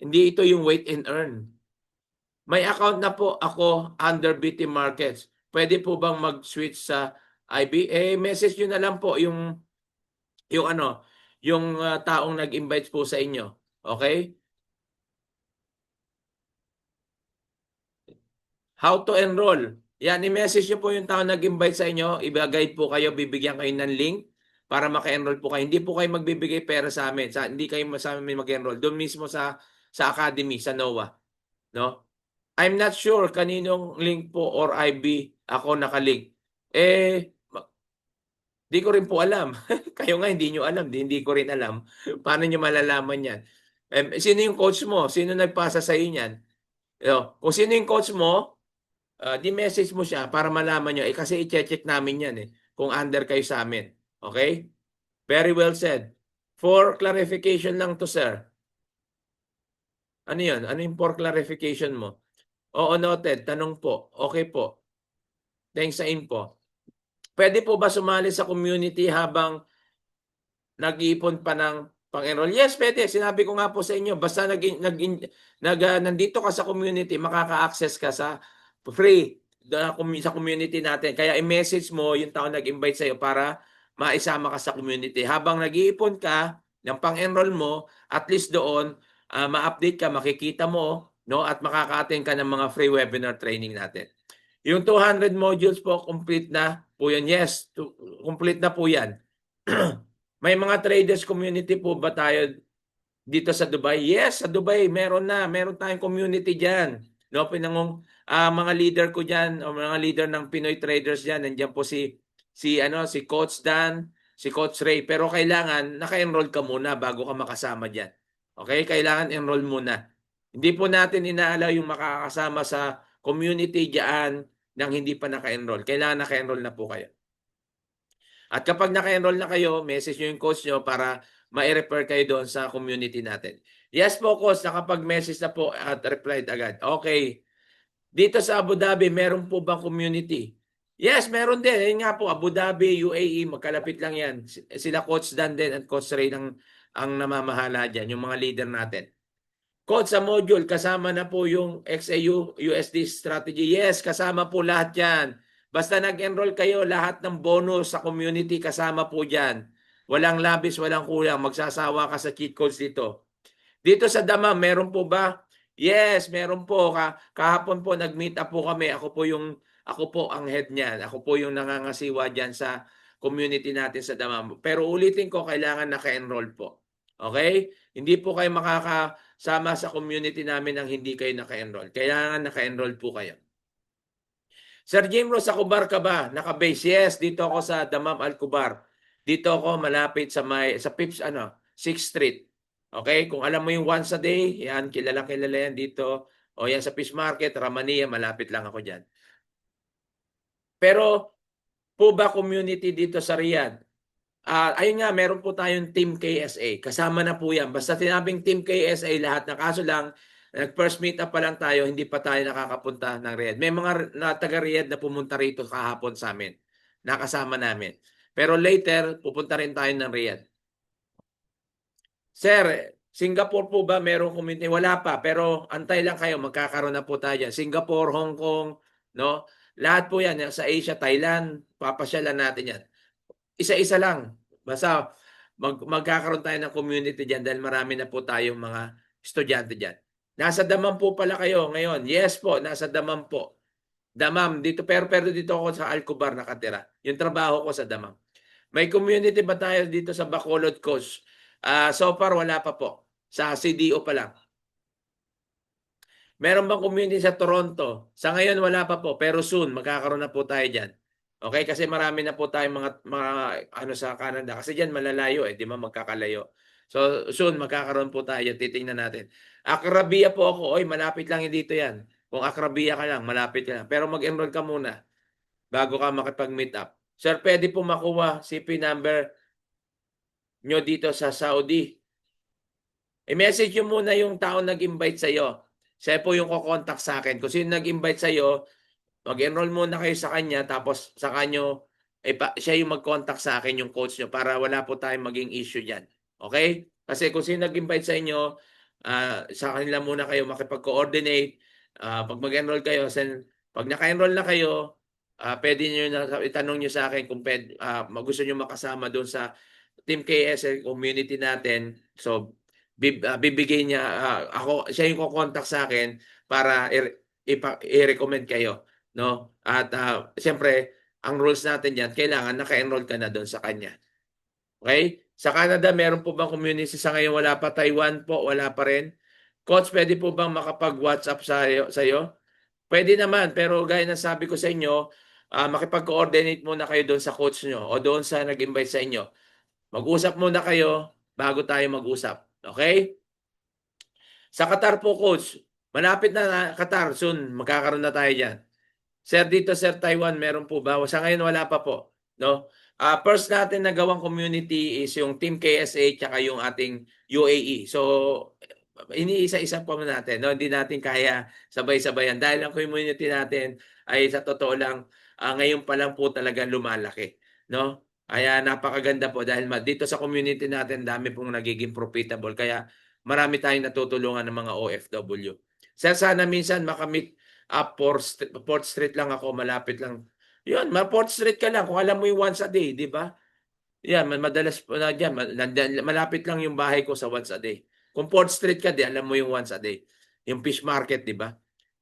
Hindi ito yung wait and earn. May account na po ako under BT Markets. Pwede po bang mag-switch sa IB? Message nyo na lang po yung ano, yung taong nag-invite po sa inyo. Okay? How to enroll? Yan, i-message nyo po yung tao nag-invite sa inyo. I-guide po kayo, bibigyan kayo ng link para maka-enroll po kayo. Hindi po kayo magbibigay pera sa amin. Hindi kayo sa amin mag-enroll. Doon mismo sa academy, sa NOAA. No? I'm not sure kaninong link po or IB ako nakalink. Di ko rin po alam. Kayo nga hindi nyo alam. Hindi ko rin alam. Paano nyo malalaman yan? Sino yung coach mo? Sino nagpasa sa inyo yan? Kung sino yung coach mo, di message mo siya para malaman nyo. Kasi i-check namin yan kung under kayo sa amin. Okay? Very well said. For clarification lang to, sir. Ano yun? Ano yung for clarification mo? Oo, noted. Tanong po. Okay po. Thanks sa info. Pwede po ba sumali sa community habang nag-iipon pa ng pang-enroll? Yes, pwede. Sinabi ko nga po sa inyo, basta nandito ka sa community, makaka-access ka sa free sa community natin. Kaya i-message mo yung tao nag-invite sa'yo para maisama ka sa community. Habang nag-iipon ka ng pang-enroll mo, at least doon, ma-update ka, makikita mo, no? At makaka-attend ka ng mga free webinar training natin. Yung 200 modules po, complete na po yan. Yes, complete na po yan. May mga traders community po ba tayo dito sa Dubai? Yes, sa Dubai meron na. Meron tayong community dyan. No, mga leader ko dyan, o mga leader ng Pinoy traders dyan, nandiyan po si Coach Dan, si Coach Ray. Pero kailangan naka-enroll ka muna bago ka makasama dyan. Okay? Kailangan enroll muna. Hindi po natin inaalaw yung makakasama sa community dyan nang hindi pa naka-enroll. Kailangan naka-enroll na po kayo. At kapag naka-enroll na kayo, message nyo yung coach nyo para ma-refer kayo doon sa community natin. Yes po, coach, nakapag-message na po at replied agad. Okay. Dito sa Abu Dhabi, meron po bang community? Yes, meron din. Ayun nga po, Abu Dhabi, UAE, magkalapit lang yan. Sila Coach Dan din at Coach Ray ang namamahala dyan, yung mga leader natin. Coach, sa module, kasama na po yung XAU USD strategy. Yes, kasama po lahat yan. Basta nag-enroll kayo, lahat ng bonus sa community kasama po dyan. Walang labis, walang kulang. Magsasawa ka sa cheat codes dito. Dito sa Damam, meron po ba? Yes, meron po. Kahapon po nag-meet up po kami. Ako po ang head niyan. Ako po yung nangangasiwa diyan sa community natin sa Damam. Pero ulitin ko, kailangan naka-enroll po. Okay? Hindi po kayo makakasama sa community namin nang hindi kayo naka-enroll. Kailangan naka-enroll po kayo. Sir Jim Rose, sa Kubar ka ba? Naka-base? Yes, dito ako sa Damam Al-Kubar. Dito ako malapit sa Pips 6th Street. Okay? Kung alam mo yung once a day, yan, kilala yan dito. O yan sa Fish Market, Ramania, malapit lang ako dyan. Pero, po ba community dito sa Riyadh? Ayun nga, meron po tayong Team KSA. Kasama na po yan. Basta tinabing Team KSA, lahat na kaso lang, nag-first meet up pa lang tayo, hindi pa tayo nakakapunta ng Riyadh. May mga taga-Riyadh na pumunta rito kahapon sa amin. Nakasama namin. Pero later, pupunta rin tayo ng Riyadh. Sir, Singapore po ba merong community? Wala pa, pero antay lang kayo, magkakaroon na po tayo dyan. Singapore, Hong Kong, no? Lahat po yan, sa Asia, Thailand, papasyalan natin yan. Isa-isa lang. Basta magkakaroon tayo ng community dyan dahil marami na po tayong mga estudyante dyan. Nasa Damam po pala kayo ngayon. Yes po, nasa Damam po. Damam, dito, pero dito ako sa Al-Kubar nakatira. Yung trabaho ko sa Damam. May community ba tayo dito sa Bacolod Coast? So far, wala pa po. Sa CDO pa lang. Meron bang community sa Toronto? Sa ngayon, wala pa po. Pero soon, magkakaroon na po tayo dyan. Okay? Kasi marami na po tayong mga sa Canada. Kasi dyan malalayo di ba magkakalayo. So soon, magkakaroon po tayo. Titingnan natin. Akrabia po ako. Oy, malapit lang dito yan. Kung Akrabia ka lang, malapit ka lang. Pero mag-enroll ka muna bago ka makipag-meet up. Sir, pwede po makuha CP number nyo dito sa Saudi. I-message nyo muna yung tao nag-invite sa'yo. Siya po yung kukontak sa akin. Kung sino nag-invite sa'yo, mag-enroll muna kayo sa kanya tapos sa kanyo siya yung mag-contact sa akin, yung coach nyo, para wala po tayong maging issue diyan. Okay? Kasi kung sino nag-invite sa inyo, sa kanila muna kayo makipag-coordinate. Pag mag-enroll kayo, pag naka-enroll na kayo, pwede niyo na itanong niyo sa akin kung gusto niyo makasama doon sa Team KSL community natin. So bibigay niya, siya yung ko-contact sa akin para i-recommend kayo, no? At siyempre, ang rules natin diyan, kailangan naka-enroll ka na doon sa kanya. Okay? Sa Canada, meron po bang community sa ngayon? Wala pa. Taiwan po, wala pa rin. Coach, pwede po bang makapag-WhatsApp sa'yo? Pwede naman, pero gaya ng sabi ko sa inyo, makipag-coordinate muna kayo doon sa coach nyo o doon sa nag-invite sa inyo. Mag-usap muna kayo bago tayo mag-usap. Okay? Sa Qatar po, coach, malapit na Qatar, soon, magkakaroon na tayo dyan. Sir, dito, Sir Taiwan, meron po ba? Sa ngayon, wala pa po. No? First natin na gawang community is yung Team KSA tsaka yung ating UAE. So, iniisa-isa pa natin. No? Hindi natin kaya sabay-sabayan. Dahil ang community natin ay sa totoo lang, ngayon pa lang po talaga lumalaki. No? Kaya napakaganda po dahil dito sa community natin, dami pong nagiging profitable. Kaya marami tayong natutulungan ng mga OFW. Sir, sana minsan makamit Port Street lang ako, malapit lang. Yun, Port Street ka lang kung alam mo yung once a day, di ba? Yan, madalas po na dyan, malapit lang yung bahay ko sa once a day. Kung Port Street ka, di alam mo yung once a day. Yung fish market, di ba?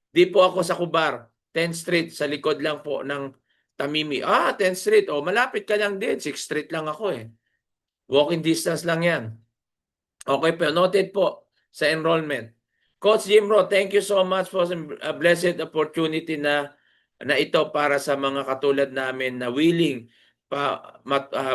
Di po ako sa Kubar, 10th Street, sa likod lang po ng Tamimi. 10th Street, malapit ka lang din, 6th Street lang ako eh. Walking distance lang yan. Okay po, noted po sa enrollment. Coach Jimro, thank you so much for a blessed opportunity na ito para sa mga katulad namin na willing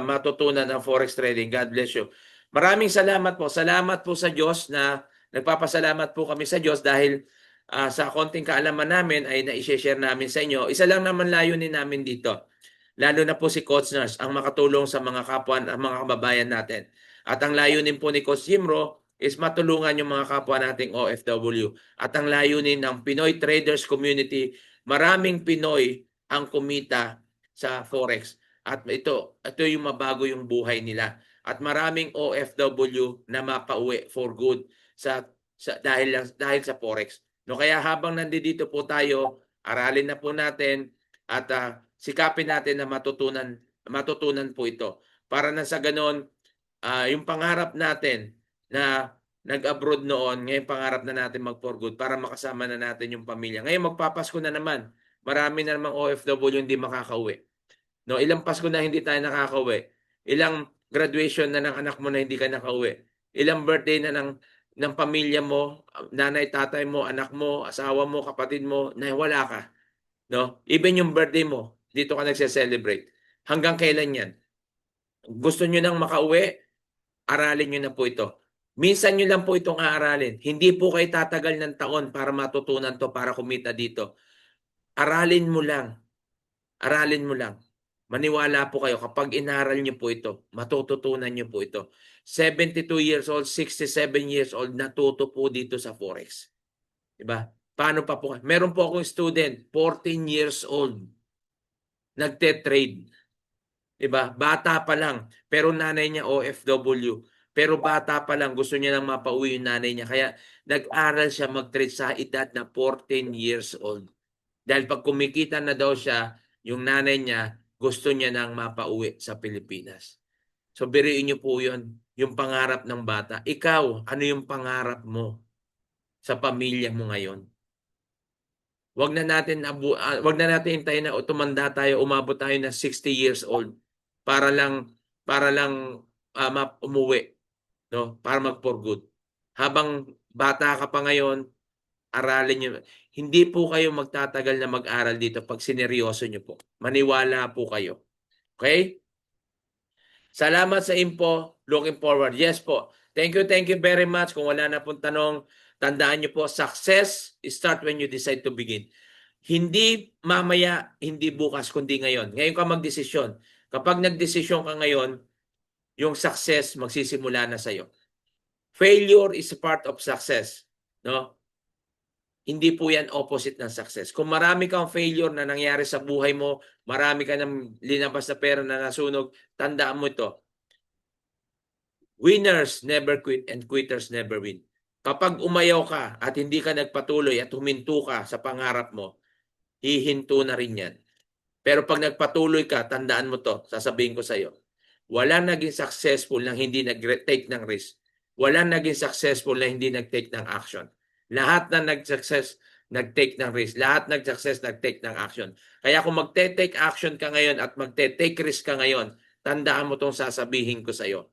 matutunan ang forex trading. God bless you. Maraming salamat po. Salamat po sa Diyos na nagpapasalamat po kami sa Diyos dahil sa konting kaalaman namin ay na-share namin sa inyo. Isa lang naman layunin namin dito. Lalo na po si Coach Nurse ang makatulong sa mga kapwa, mga kababayan natin. At ang layunin po ni Coach Jimro is matulungan yung mga kapwa nating OFW. At ang layunin ng Pinoy Traders Community, maraming Pinoy ang kumita sa Forex. At ito yung mabago yung buhay nila. At maraming OFW na mapauwi for good dahil sa Forex. No, kaya habang nandito po tayo, aralin na po natin at sikapin natin na matutunan po ito. Para na sa ganon, yung pangarap natin na nag-abroad noon, ngayon pangarap na natin mag-for good para makasama na natin yung pamilya. Ngayon magpapasko na naman. Marami na namang OFW hindi makakauwi. No, ilang Pasko na hindi tayo nakakauwi. Ilang graduation na ng anak mo na hindi ka nakauwi. Ilang birthday na ng pamilya mo, nanay, tatay mo, anak mo, asawa mo, kapatid mo, na wala ka. No? Even yung birthday mo, dito ka nagse-celebrate. Hanggang kailan yan? Gusto nyo nang makauwi? Aralin nyo na po ito. Minsan nyo lang po itong aaralin. Hindi po kayo tatagal ng taon para matutunan to, para kumita dito. Aralin mo lang. Aralin mo lang. Maniwala po kayo, kapag inaral nyo po ito, matututunan nyo po ito. 72 years old, 67 years old, natuto po dito sa Forex. Diba? Paano pa po? Meron po akong student, 14 years old, nagte-trade. Diba? Bata pa lang, pero nanay niya OFW. Pero bata pa lang, gusto niya nang mapauwi yung nanay niya. Kaya nag-aral siya mag-trade sa edad na 14 years old. Dahil pag kumikita na daw siya, yung nanay niya, gusto niya nang mapauwi sa Pilipinas. So, biriin niyo po yun, yung pangarap ng bata. Ikaw, ano yung pangarap mo sa pamilya mo ngayon? Wag na natin hintayin na tumanda tayo, umabot tayo na 60 years old para lang umuwi, no? Para mag-for good. Habang bata ka pa ngayon, aralin niyo. Hindi po kayo magtatagal na mag-aral dito pag sineryoso niyo po. Maniwala po kayo. Okay? Salamat sa info. Looking forward. Yes po. Thank you very much. Kung wala na pong tanong, tandaan niyo po, success start when you decide to begin. Hindi mamaya, hindi bukas, kundi ngayon. Ngayon ka magdesisyon. Kapag nagdesisyon ka ngayon, yung success magsisimula na sa'yo. Failure is a part of success. No? hindi po yan opposite ng success. Kung marami kang failure na nangyari sa buhay mo, marami ka ng linabas na pera na nasunog, tandaan mo ito. Winners never quit and quitters never win. Kapag umayaw ka at hindi ka nagpatuloy at huminto ka sa pangarap mo, hihinto na rin yan. Pero pag nagpatuloy ka, tandaan mo to, sasabihin ko sa iyo, walang naging successful nang hindi nag-take ng risk. Walang naging successful na hindi nag-take ng action. Lahat na nag-success, nag-take ng risk. Lahat nag-success, nag-take ng action. Kaya kung magte-take action ka ngayon at magte-take risk ka ngayon, tandaan mo tong sasabihin ko sa iyo.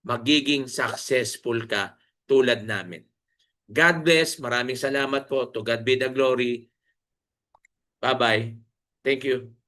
Magiging successful ka tulad namin. God bless. Maraming salamat po. To God be the glory. Bye-bye. Thank you.